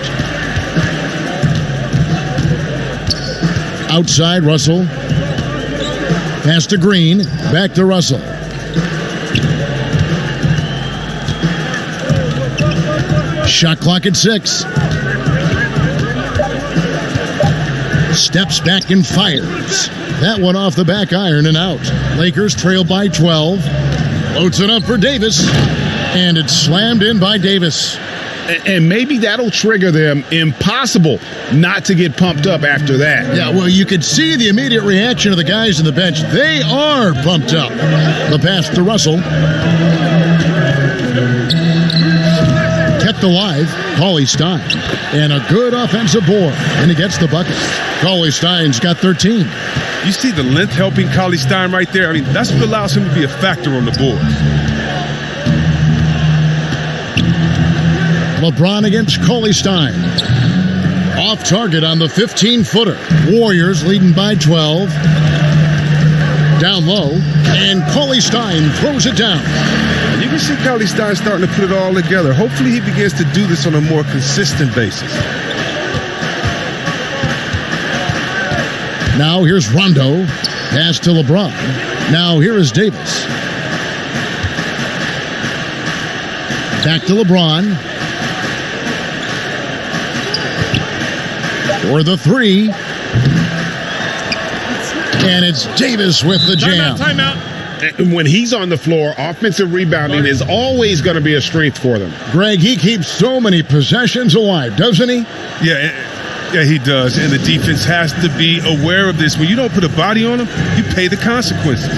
Outside, Russell. Pass to Green. Back to Russell. Shot clock at 6. Steps back and fires. That one off the back iron and out. Lakers trail by 12. Loads it up for Davis. And it's slammed in by Davis. And maybe that'll trigger them. Impossible not to get pumped up after that. Yeah, well, you could see the immediate reaction of the guys on the bench. They are pumped up. The pass to Russell. Kept alive, Cauley-Stein. And a good offensive board. And he gets the bucket. Cauley-Stein's got 13. You see the length helping Cauley-Stein right there? I mean, that's what allows him to be a factor on the board. LeBron against Cauley-Stein. Off target on the 15-footer. Warriors leading by 12. Down low. And Cauley-Stein throws it down. And you can see Cauley-Stein starting to put it all together. Hopefully he begins to do this on a more consistent basis. Now here's Rondo. Pass to LeBron. Now here is Davis. Back to LeBron. For the 3. And it's Davis with the jam. And when he's on the floor, offensive rebounding is always going to be a strength for them. Greg, he keeps so many possessions alive, doesn't he? Yeah, he does. And the defense has to be aware of this. When you don't put a body on him, you pay the consequences.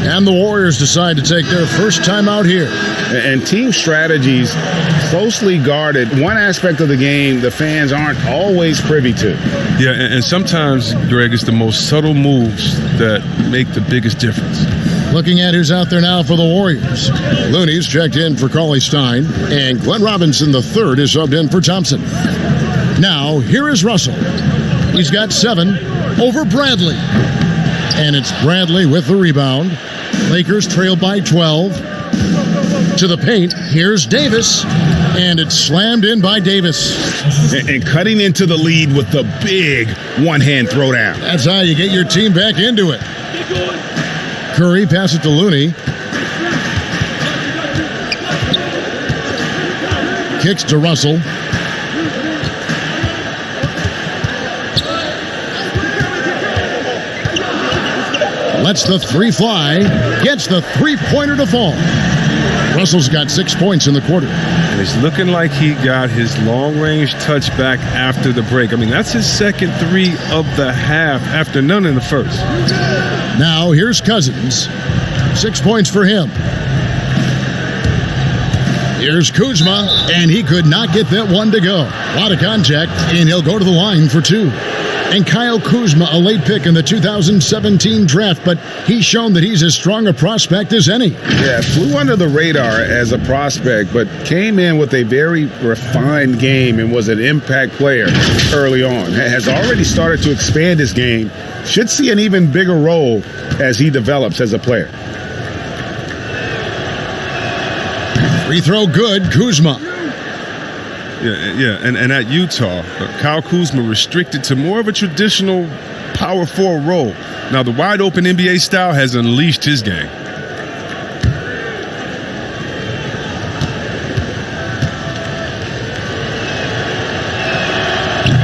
And the Warriors decide to take their first time out here. And team strategies closely guarded. One aspect of the game the fans aren't always privy to. Yeah, and sometimes, Greg, it's the most subtle moves that make the biggest difference. Looking at who's out there now for the Warriors. Looney's checked in for Cauley-Stein. And Glenn Robinson III is subbed in for Thompson. Now, here is Russell. He's got 7 over Bradley. And it's Bradley with the rebound. Lakers trail by 12. To the paint, here's Davis. And it's slammed in by Davis. And cutting into the lead with the big one-hand throwdown. That's how you get your team back into it. Curry passes it to Looney. Kicks to Russell. Lets the 3 fly. Gets the 3-pointer to fall. Russell's got 6 points in the quarter. And it's looking like he got his long-range touchback after the break. I mean, that's his second 3 of the half after none in the first. Now, here's Cousins. 6 points for him. Here's Kuzma, and he could not get that one to go. A lot of contact, and he'll go to the line for 2. And Kyle Kuzma, a late pick in the 2017 draft, but he's shown that he's as strong a prospect as any. Yeah, flew under the radar as a prospect, but came in with a very refined game and was an impact player early on. Has already started to expand his game. Should see an even bigger role as he develops as a player. Free throw good, Kuzma. Yeah, and at Utah, Kyle Kuzma restricted to more of a traditional power forward role. Now, the wide open NBA style has unleashed his game.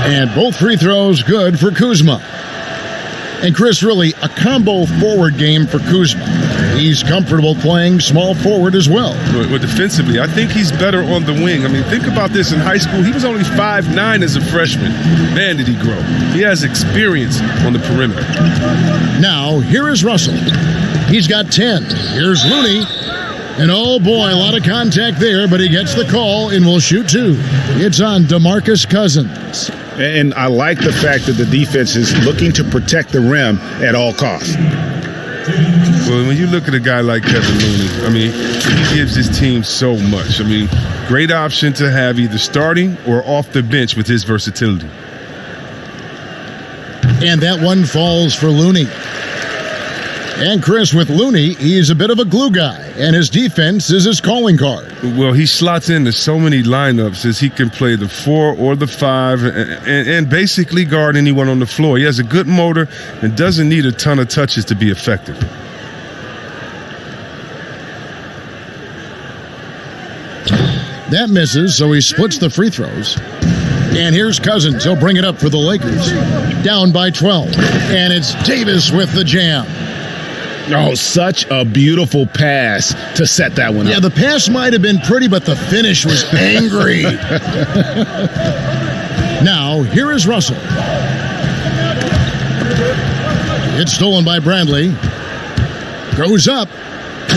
And both free throws good for Kuzma. And Chris, really, a combo forward game for Kuzma. He's comfortable playing small forward as well. But defensively, I think he's better on the wing. I mean, think about this. In high school, he was only 5'9" as a freshman. Man, did he grow. He has experience on the perimeter. Now, here is Russell. He's got 10. Here's Looney. And oh boy, a lot of contact there, but he gets the call and will shoot 2. It's on DeMarcus Cousins. And I like the fact that the defense is looking to protect the rim at all costs. Well, when you look at a guy like Kevin Looney, I mean, he gives his team so much. I mean, great option to have either starting or off the bench with his versatility. And that one falls for Looney. And Chris, with Looney, he's a bit of a glue guy, and his defense is his calling card. Well, he slots into so many lineups as he can play the 4 or the 5 and basically guard anyone on the floor. He has a good motor and doesn't need a ton of touches to be effective. That misses, so he splits the free throws. And here's Cousins. He'll bring it up for the Lakers. Down by 12. And it's Davis with the jam. Oh, such a beautiful pass to set that one up. Yeah, the pass might have been pretty, but the finish was angry. Now, here is Russell. It's stolen by Bradley. Goes up.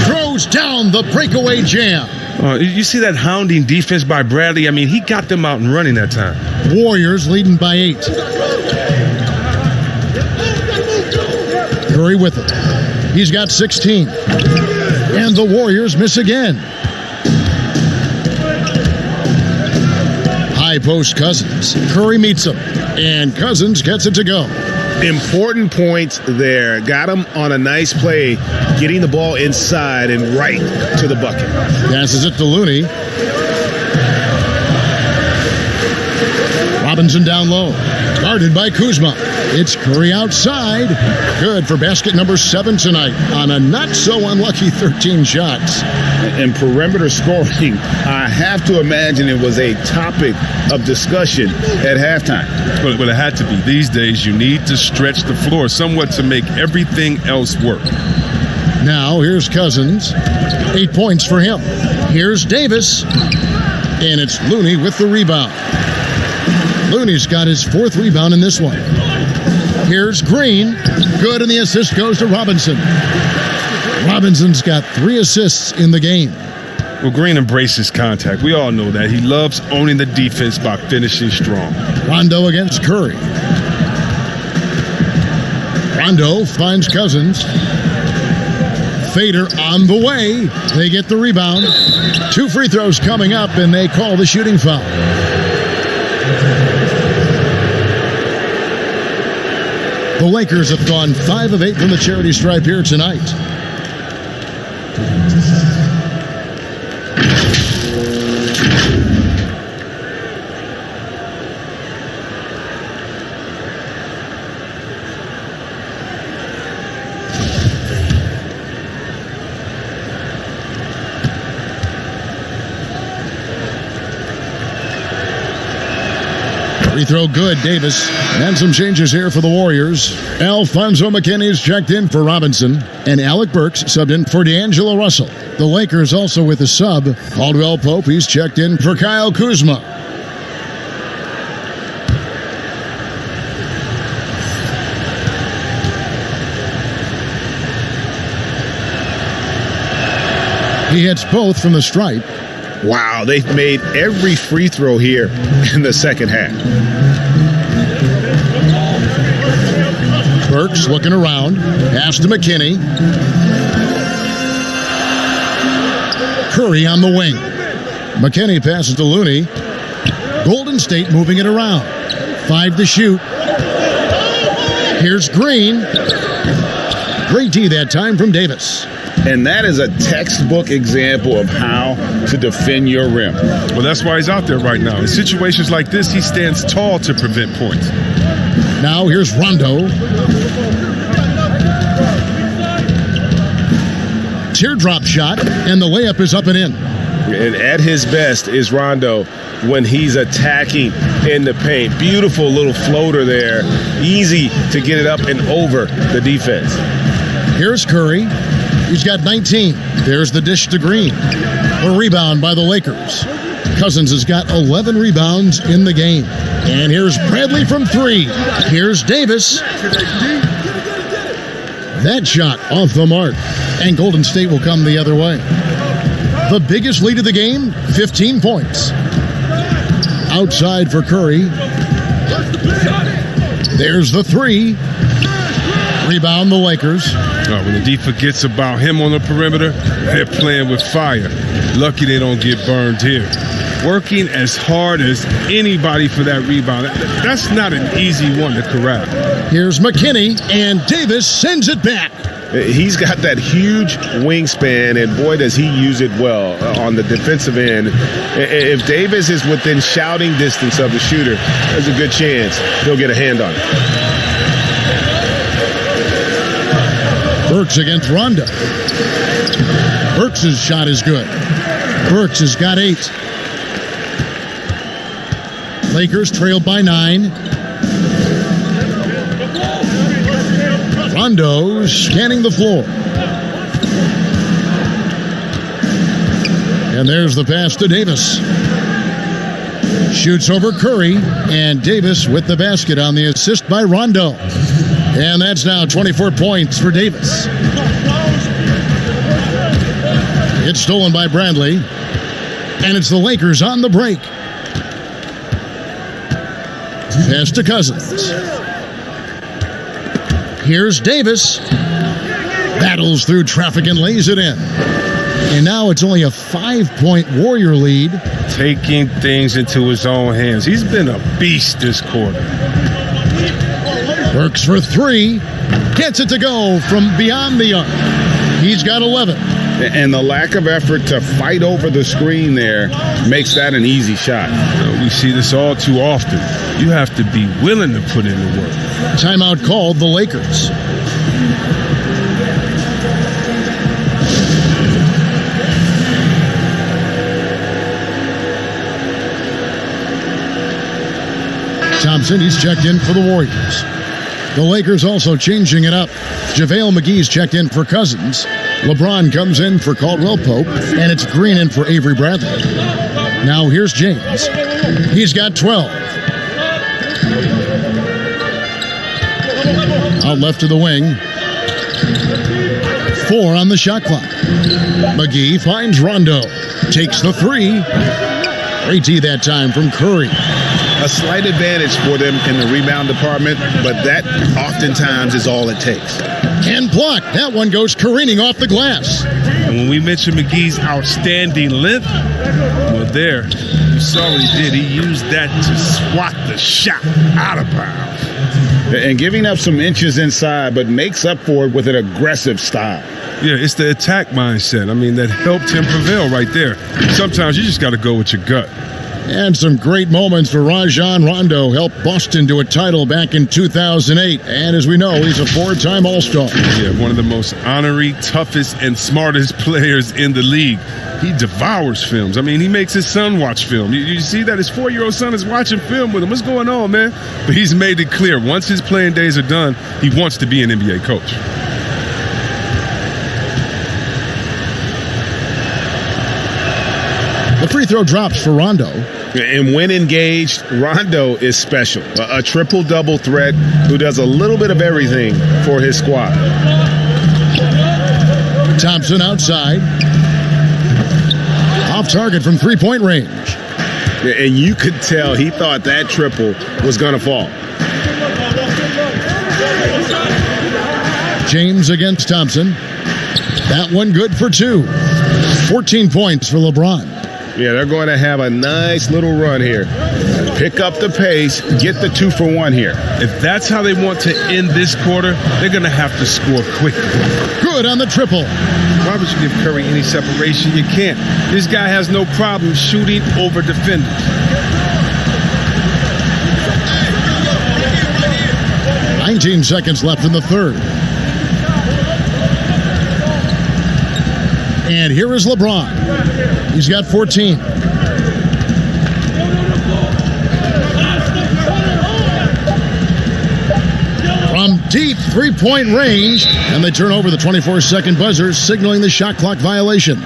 Throws down the breakaway jam. You see that hounding defense by Bradley? I mean, he got them out and running that time. Warriors leading by 8. Curry with it. He's got 16. And the Warriors miss again. High post Cousins. Curry meets him. And Cousins gets it to go. Important points there. Got him on a nice play, getting the ball inside and right to the bucket. Passes it to Looney. Robinson down low. Guarded by Kuzma. It's Curry outside. Good for basket number 7 tonight on a not-so-unlucky 13 shots. And perimeter scoring, I have to imagine it was a topic of discussion at halftime. Well, it had to be. These days, you need to stretch the floor somewhat to make everything else work. Now, here's Cousins. 8 points for him. Here's Davis. And it's Looney with the rebound. Looney's got his 4th rebound in this one. Here's Green. Good, and the assist goes to Robinson. Robinson's got 3 assists in the game. Well, Green embraces contact. We all know that. He loves owning the defense by finishing strong. Rondo against Curry. Rondo finds Cousins. Fader on the way. They get the rebound. 2 free throws coming up, and they call the shooting foul. The Lakers have gone 5 of 8 from the charity stripe here tonight. Free throw good, Davis. And some changes here for the Warriors. Alfonso McKinney's checked in for Robinson. And Alec Burks subbed in for D'Angelo Russell. The Lakers also with a sub. Caldwell Pope, he's checked in for Kyle Kuzma. He hits both from the stripe. Wow, they've made every free throw here in the second half. Burks looking around. Pass to McKinney. Curry on the wing. McKinney passes to Looney. Golden State moving it around. 5 to shoot. Here's Green. Great D that time from Davis. And that is a textbook example of how to defend your rim. Well, that's why he's out there right now. In situations like this, he stands tall to prevent points. Now here's Rondo. Teardrop shot, and the layup is up and in. And at his best is Rondo when he's attacking in the paint. Beautiful little floater there. Easy to get it up and over the defense. Here's Curry. He's got 19. There's the dish to Green. A rebound by the Lakers. Cousins has got 11 rebounds in the game. And here's Bradley from 3. Here's Davis. That shot off the mark. And Golden State will come the other way. The biggest lead of the game, 15 points. Outside for Curry. There's the 3. Rebound the Lakers. When the D forgets about him on the perimeter, they're playing with fire. Lucky they don't get burned here. Working as hard as anybody for that rebound. That's not an easy one to corral. Here's McKinney, and Davis sends it back. He's got that huge wingspan, and boy, does he use it well on the defensive end. If Davis is within shouting distance of the shooter, there's a good chance he'll get a hand on it. Burks against Rondo. Burks' shot is good. Burks has got 8. Lakers trailed by 9. Rondo scanning the floor. And there's the pass to Davis. Shoots over Curry, and Davis with the basket on the assist by Rondo. And that's now 24 points for Davis. It's stolen by Bradley. And it's the Lakers on the break. Pass to Cousins. Here's Davis. Battles through traffic and lays it in. And now it's only a 5-point Warrior lead. Taking things into his own hands. He's been a beast this quarter. Burks for 3. Gets it to go from beyond the arc. He's got 11. And the lack of effort to fight over the screen there makes that an easy shot. We see this all too often. You have to be willing to put in the work. Timeout called the Lakers. Thompson, he's checked in for the Warriors. The Lakers also changing it up. JaVale McGee's checked in for Cousins. LeBron comes in for Caldwell Pope, and it's Green in for Avery Bradley. Now here's James. He's got 12. Out left to the wing. 4 on the shot clock. McGee finds Rondo. Takes the 3. Great D that time from Curry. A slight advantage for them in the rebound department, but that oftentimes is all it takes. And blocked. That one goes careening off the glass. And when we mentioned McGee's outstanding length, well, there, you saw what he did. He used that to swat the shot out of bounds. And giving up some inches inside, but makes up for it with an aggressive style. Yeah, it's the attack mindset. I mean, that helped him prevail right there. Sometimes you just got to go with your gut. And some great moments for Rajon Rondo. Helped Boston to a title back in 2008. And as we know, he's a 4-time All-Star. Yeah, one of the most honorary, toughest, and smartest players in the league. He devours films. I mean, he makes his son watch film. You see that his 4-year-old son is watching film with him. What's going on, man? But he's made it clear, once his playing days are done, he wants to be an NBA coach. The free throw drops for Rondo. And when engaged, Rondo is special. A triple-double threat who does a little bit of everything for his squad. Thompson outside. Off target from three-point range. And you could tell he thought that triple was going to fall. James against Thompson. That one good for 2. 14 points for LeBron. Yeah, they're going to have a nice little run here. Pick up the pace, get the 2 for 1 here. If that's how they want to end this quarter, they're going to have to score quickly. Good on the triple. Why would you give Curry any separation? You can't. This guy has no problem shooting over defenders. "19 seconds left in the third. And here is LeBron. He's got 14. From deep three-point range, and they turn over the 24-second buzzer, signaling the shot clock violation.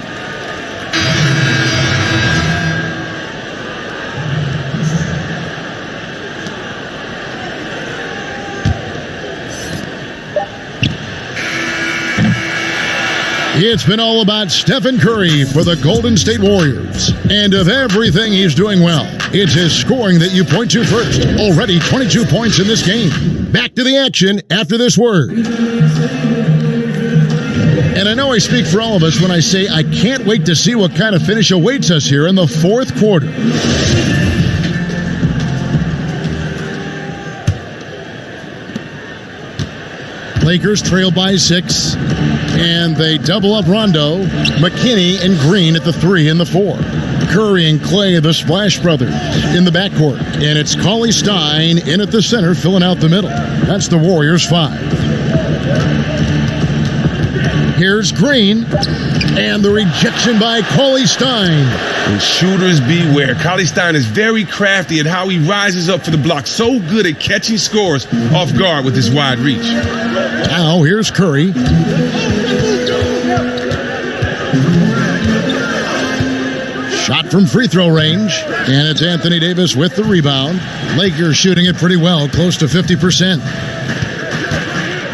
It's been all about Stephen Curry for the Golden State Warriors. And of everything he's doing well, it's his scoring that you point to first. Already 22 points in this game. Back to the action after this word. And I know I speak for all of us when I say I can't wait to see what kind of finish awaits us here in the fourth quarter. Lakers trail by 6, and they double up Rondo, McKinney, and Green at the 3 and the 4. Curry and Klay, the Splash Brothers, in the backcourt. And it's Cauley Stein in at the center, filling out the middle. That's the Warriors' 5. Here's Green, and the rejection by Cauley Stein. And shooters beware. Cauley Stein is very crafty at how he rises up for the block. So good at catching scores off guard with his wide reach. Now here's Curry. Shot from free throw range, and it's Anthony Davis with the rebound. Lakers shooting it pretty well, close to 50%.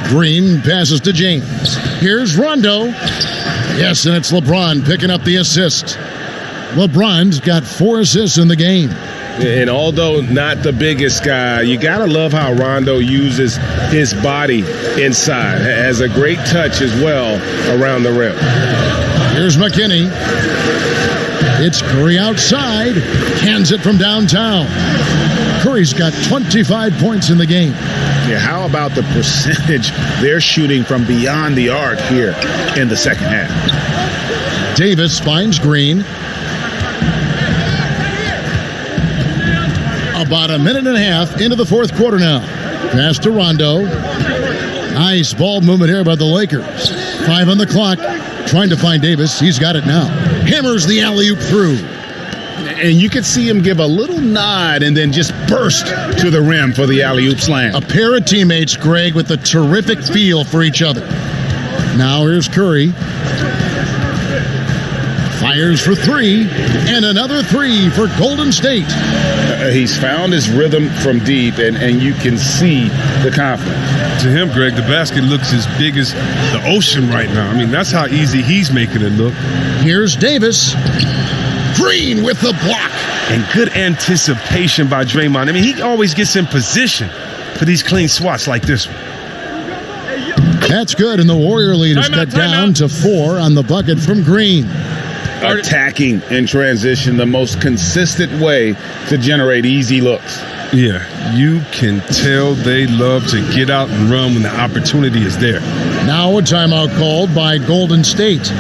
Green passes to James. Here's Rondo. Yes, and it's LeBron picking up the assist. LeBron's got 4 assists in the game. And although not the biggest guy, you got to love how Rondo uses his body inside. Has a great touch as well around the rim. Here's McKinney. It's Curry outside. Hands it from downtown. Curry's got 25 points in the game. Yeah, how about the percentage they're shooting from beyond the arc here in the second half? Davis finds Green. About a minute and a half into the fourth quarter now. Pass to Rondo. Nice ball movement here by the Lakers. 5 on the clock. Trying to find Davis. He's got it now. Hammers the alley-oop through. And you could see him give a little nod and then just burst to the rim for the alley-oop slam. A pair of teammates, Greg, with a terrific feel for each other. Now here's Curry. Fires for 3, and another 3 for Golden State. He's found his rhythm from deep, and you can see the confidence. To him, Greg, the basket looks as big as the ocean right now. I mean, that's how easy he's making it look. Here's Davis. Green with the block. And good anticipation by Draymond. I mean, he always gets in position for these clean swats like this one. That's good, and the Warrior lead is cut down to 4 on the bucket from Green. Attacking in transition, the most consistent way to generate easy looks. Yeah, you can tell they love to get out and run when the opportunity is there. Now a timeout called by Golden State.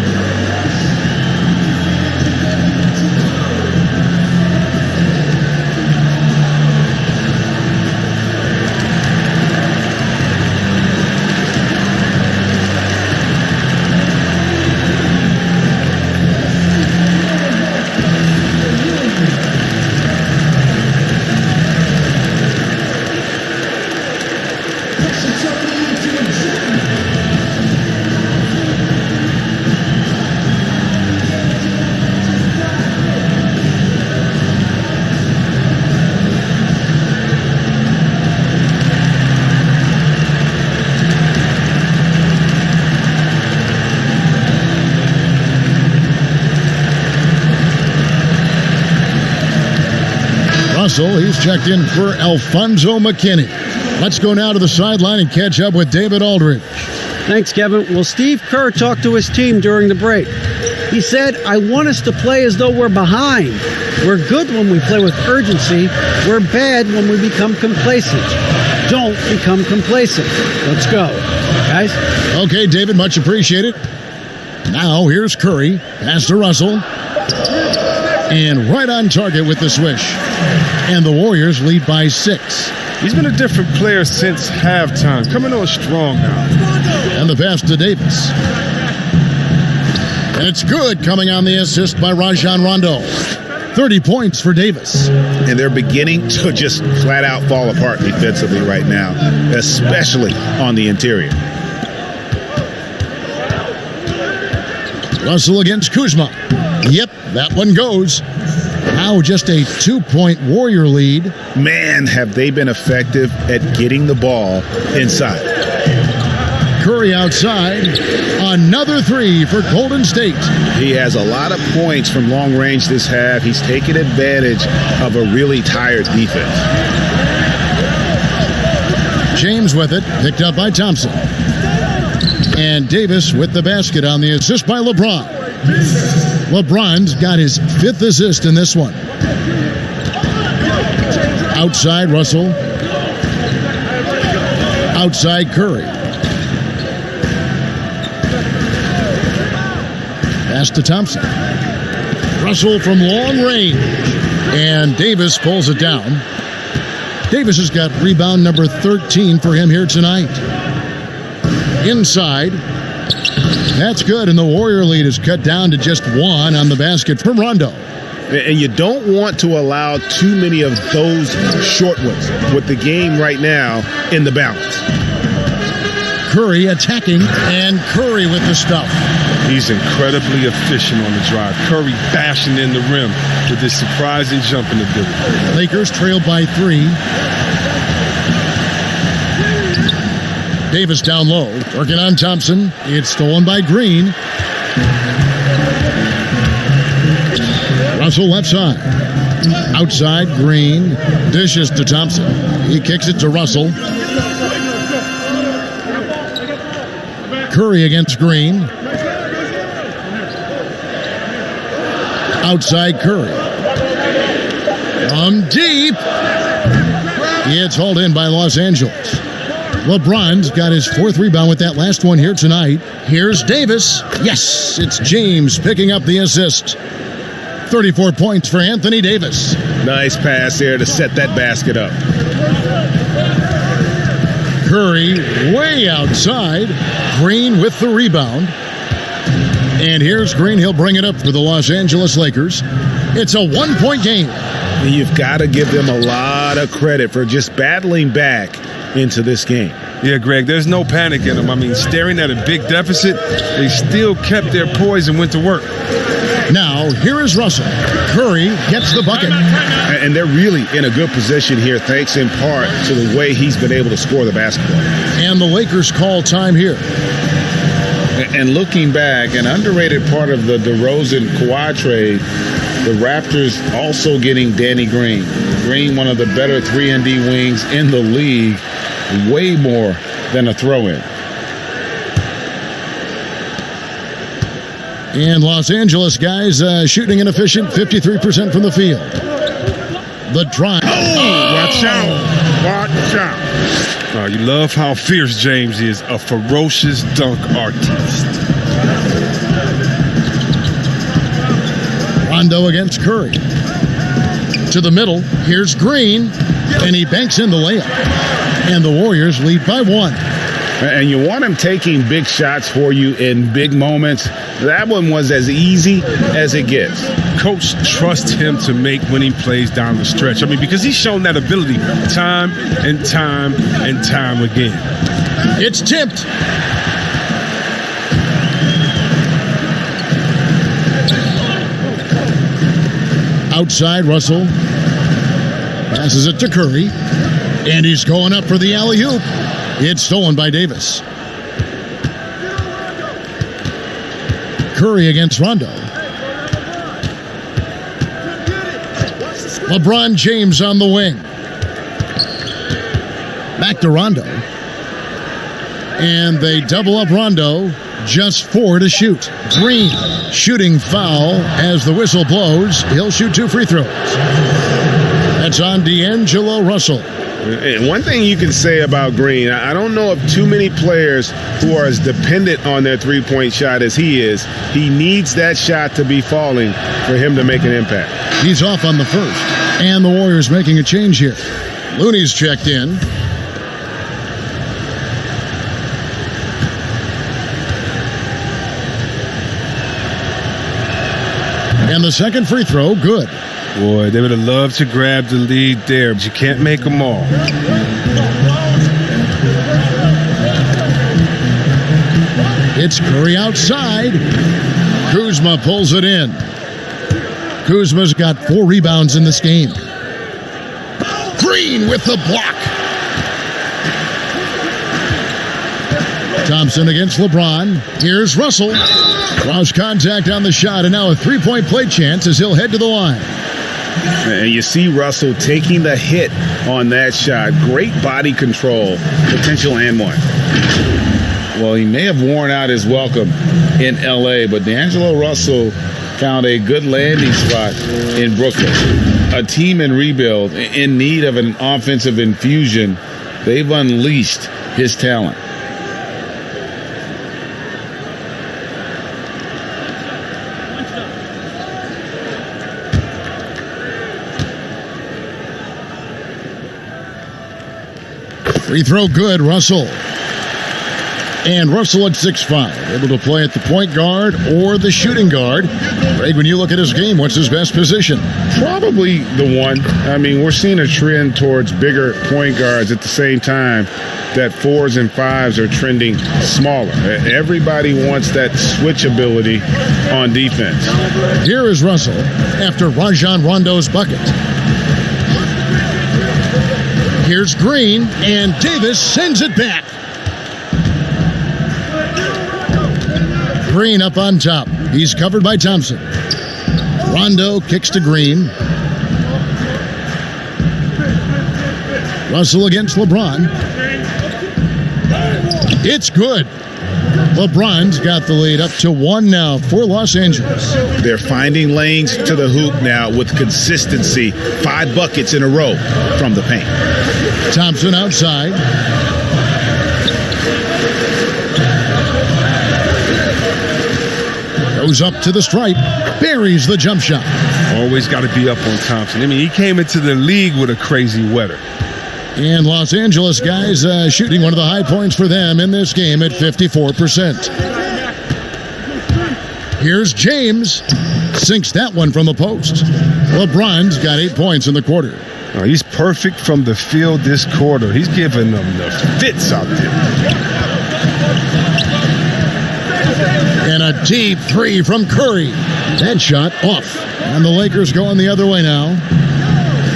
He's checked in for Alfonso McKinney. Let's go now to the sideline and catch up with David Aldridge. Thanks, Kevin. Well, Steve Kerr talked to his team during the break. He said, I want us to play as though we're behind. We're good when we play with urgency. We're bad when we become complacent. Don't become complacent. Let's go, guys. Okay, David, much appreciated. Now here's Curry. Pass to Russell. And right on target with the swish. And the Warriors lead by 6. He's been a different player since halftime. Coming on strong now. And the pass to Davis. And it's good, coming on the assist by Rajon Rondo. 30 points for Davis. And they're beginning to just flat out fall apart defensively right now, especially on the interior. Russell against Kuzma. Yep, that one goes. Now just a 2-point Warrior lead. Man, have they been effective at getting the ball inside. Curry outside. Another 3 for Golden State. He has a lot of points from long range this half. He's taken advantage of a really tired defense. James with it, picked up by Thompson. And Davis with the basket on the assist by LeBron. LeBron's got his 5th assist in this one. Outside Russell. Outside Curry. Pass to Thompson. Russell from long range. And Davis pulls it down. Davis has got rebound number 13 for him here tonight. Inside. That's good, and the Warrior lead is cut down to just 1 on the basket from Rondo. And you don't want to allow too many of those short ones with the game right now in the balance. Curry attacking, and Curry with the stuff. He's incredibly efficient on the drive. Curry bashing in the rim with his surprising jumping ability. Lakers trailed by 3. Davis down low, working on Thompson. It's stolen by Green. Russell left side. Outside, Green. Dishes to Thompson. He kicks it to Russell. Curry against Green. Outside Curry. From deep. It's hauled in by Los Angeles. LeBron's got his 4th rebound with that last one here tonight. Here's Davis. Yes, it's James picking up the assist. 34 points for Anthony Davis. Nice pass there to set that basket up. Curry way outside. Green with the rebound. And here's Green. He'll bring it up for the Los Angeles Lakers. It's a 1-point game. And you've got to give them a lot of credit for just battling back into this game. Yeah, Greg, there's no panic in them. I mean, staring at a big deficit, they still kept their poise and went to work. Now, here is Russell. Curry gets the bucket. And they're really in a good position here, thanks in part to the way he's been able to score the basketball. And the Lakers call time here. And looking back, an underrated part of the DeRozan-Kawhi trade, the Raptors also getting Danny Green. Green, one of the better 3-and-D wings in the league, way more than a throw-in. And Los Angeles guys shooting an efficient 53% from the field. The drive. Oh, watch out. Watch out. You love how fierce James is, a ferocious dunk artist. Rondo against Curry. To the middle. Here's Green. And he banks in the layup. And the Warriors lead by 1. And you want him taking big shots for you in big moments. That one was as easy as it gets. Coach trusts him to make winning plays down the stretch. I mean, because he's shown that ability time and time and time again. It's tipped. Outside, Russell passes it to Curry. And he's going up for the alley-oop. It's stolen by Davis. Curry against Rondo. LeBron James on the wing. Back to Rondo. And they double up Rondo. Just 4 to shoot. Green shooting foul as the whistle blows. He'll shoot 2 free throws. That's on D'Angelo Russell. And one thing you can say about Green, I don't know of too many players who are as dependent on their three-point shot as he is. He needs that shot to be falling for him to make an impact. He's off on the first. And the Warriors making a change here. Looney's checked in. And the second free throw, good. Boy, they would have loved to grab the lead there, but you can't make them all. It's Curry outside. Kuzma pulls it in. Kuzma's got 4 rebounds in this game. Green with the block. Thompson against LeBron. Here's Russell. Draws contact on the shot, and now a 3-point play chance as he'll head to the line. And you see Russell taking the hit on that shot. Great body control, potential and one. Well, he may have worn out his welcome in L.A., but D'Angelo Russell found a good landing spot in Brooklyn. A team in rebuild, in need of an offensive infusion. They've unleashed his talent. Free throw good, Russell. And Russell at 6'5", able to play at the point guard or the shooting guard. Greg, when you look at his game, what's his best position? Probably the one. I mean, we're seeing a trend towards bigger point guards at the same time that 4s and 5s are trending smaller. Everybody wants that switch ability on defense. Here is Russell after Rajon Rondo's bucket. Here's Green, and Davis sends it back. Green up on top. He's covered by Thompson. Rondo kicks to Green. Russell against LeBron. It's good. LeBron's got the lead up to 1 now for Los Angeles. They're finding lanes to the hoop now with consistency. 5 buckets in a row from the paint. Thompson outside. Goes up to the stripe. Buries the jump shot. Always got to be up on Thompson. I mean, he came into the league with a crazy weather. And Los Angeles guys shooting one of the high points for them in this game at 54%. Here's James. Sinks that one from the post. LeBron's got 8 points in the quarter. Oh, he's perfect from the field this quarter. He's giving them the fits out there. And a deep 3 from Curry. That shot off. And the Lakers going the other way now.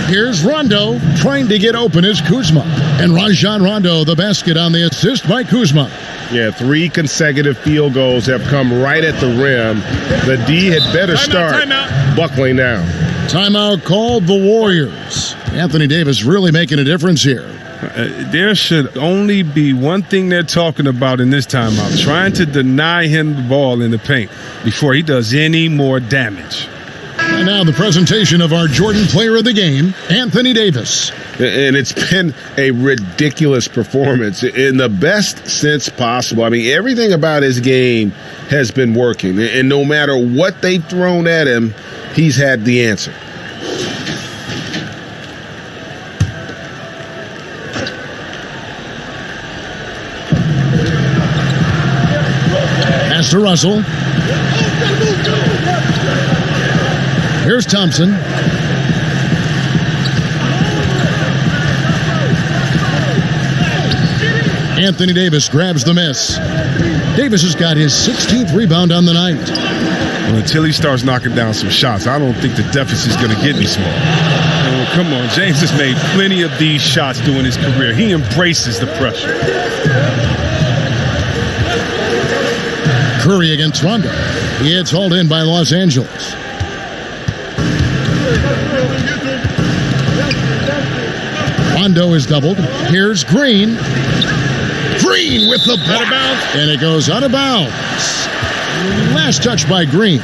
Here's Rondo trying to get open is Kuzma. And Rajon Rondo, the basket on the assist by Kuzma. Yeah, 3 consecutive field goals have come right at the rim. The D had better start buckling down. Timeout called the Warriors. Anthony Davis really making a difference here. There should only be one thing they're talking about in this timeout, trying to deny him the ball in the paint before he does any more damage. And now the presentation of our Jordan Player of the Game, Anthony Davis. And it's been a ridiculous performance in the best sense possible. I mean, everything about his game has been working. And no matter what they've thrown at him, he's had the answer. Pass to Russell. Here's Thompson. Anthony Davis grabs the miss. Davis has got his 16th rebound on the night. Well, until he starts knocking down some shots, I don't think the deficit's going to get any smaller. Oh, come on, James has made plenty of these shots during his career. He embraces the pressure. Curry against Rondo. It's hauled in by Los Angeles. Rondo is doubled. Here's Green. Green with the block. And it goes out of bounds. Last touch by Green.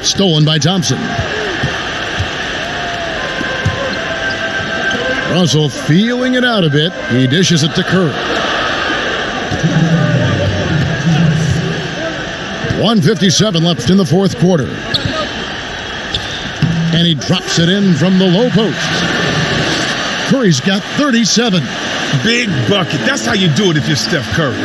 Stolen by Thompson. Russell feeling it out a bit. He dishes it to Curry. 1:57 left in the fourth quarter. And he drops it in from the low post. Curry's got 37. Big bucket. That's how you do it if you're Steph Curry.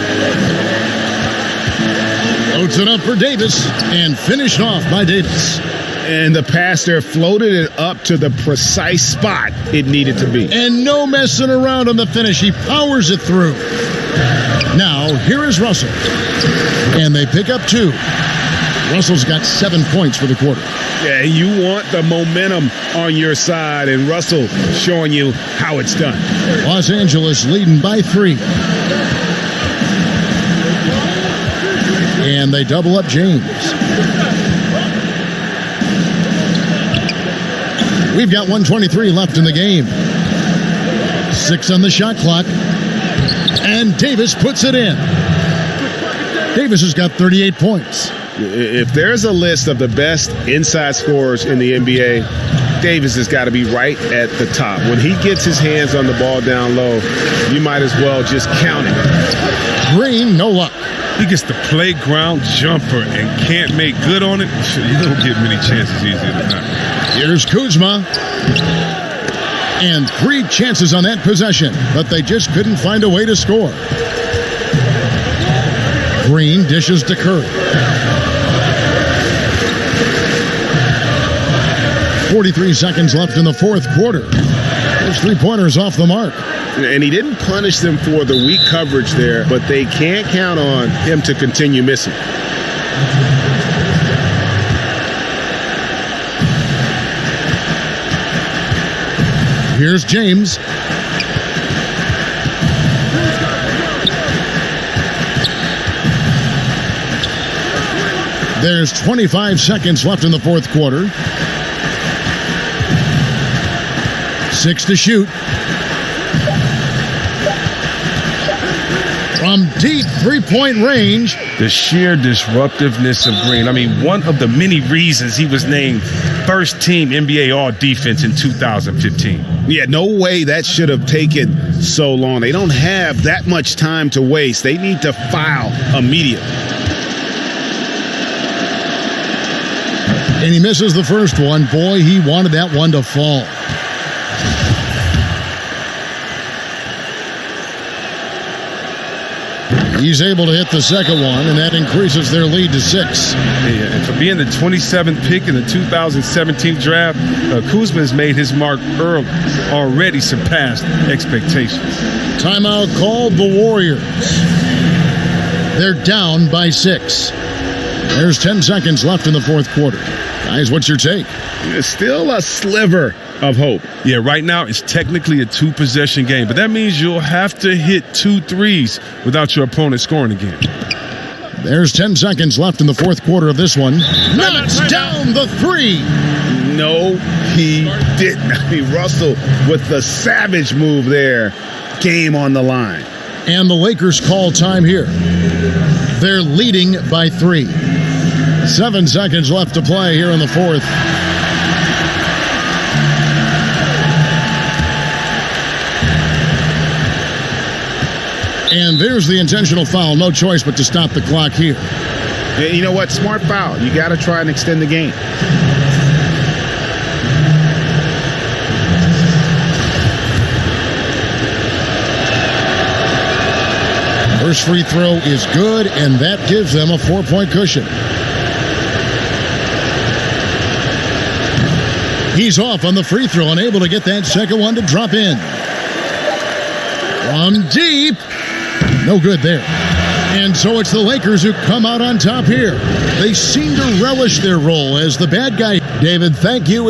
Loads it up for Davis and finished off by Davis. And the pass there floated it up to the precise spot it needed to be. And no messing around on the finish. He powers it through. Now, here is Russell. And they pick up 2. Russell's got 7 points for the quarter. Yeah, you want the momentum on your side, and Russell showing you how it's done. Los Angeles leading by 3. And they double up James. We've got 1:23 left in the game. 6 on the shot clock. And Davis puts it in. Davis has got 38 points. If there's a list of the best inside scorers in the NBA, Davis has got to be right at the top. When he gets his hands on the ball down low, you might as well just count it. Green, no luck. He gets the playground jumper and can't make good on it. You don't get many chances easier than that. Here's Kuzma. And 3 chances on that possession, but they just couldn't find a way to score. Green dishes to Curry. 43 seconds left in the fourth quarter. Those 3-pointers off the mark. And he didn't punish them for the weak coverage there, but they can't count on him to continue missing. Here's James. There's 25 seconds left in the fourth quarter. 6 to shoot. From deep 3-point range. The sheer disruptiveness of Green. I mean, one of the many reasons he was named first team NBA All-Defense in 2015. Yeah, no way that should have taken so long. They don't have that much time to waste. They need to foul immediately. And he misses the first one. Boy, he wanted that one to fall. He's able to hit the second one, and that increases their lead to 6. Yeah, for being the 27th pick in the 2017 draft, Kuzma has made his mark early, already surpassed expectations. Timeout called the Warriors. They're down by 6. There's 10 seconds left in the fourth quarter. Guys, what's your take? It's still a sliver of hope. Yeah, right now it's technically a 2-possession game, but that means you'll have to hit 2 threes without your opponent scoring again. There's 10 seconds left in the fourth quarter of this one. Knocks down the 3. No, he didn't. I mean, Russell with the savage move there. Game on the line. And the Lakers call time here. They're leading by 3. 7 seconds left to play here in the fourth. And there's the intentional foul. No choice but to stop the clock here. And you know what? Smart foul. You got to try and extend the game. First free throw is good, and that gives them a 4-point cushion. He's off on the free throw, unable to get that second one to drop in. From deep. No good there. And so it's the Lakers who come out on top here. They seem to relish their role as the bad guy. David, thank you.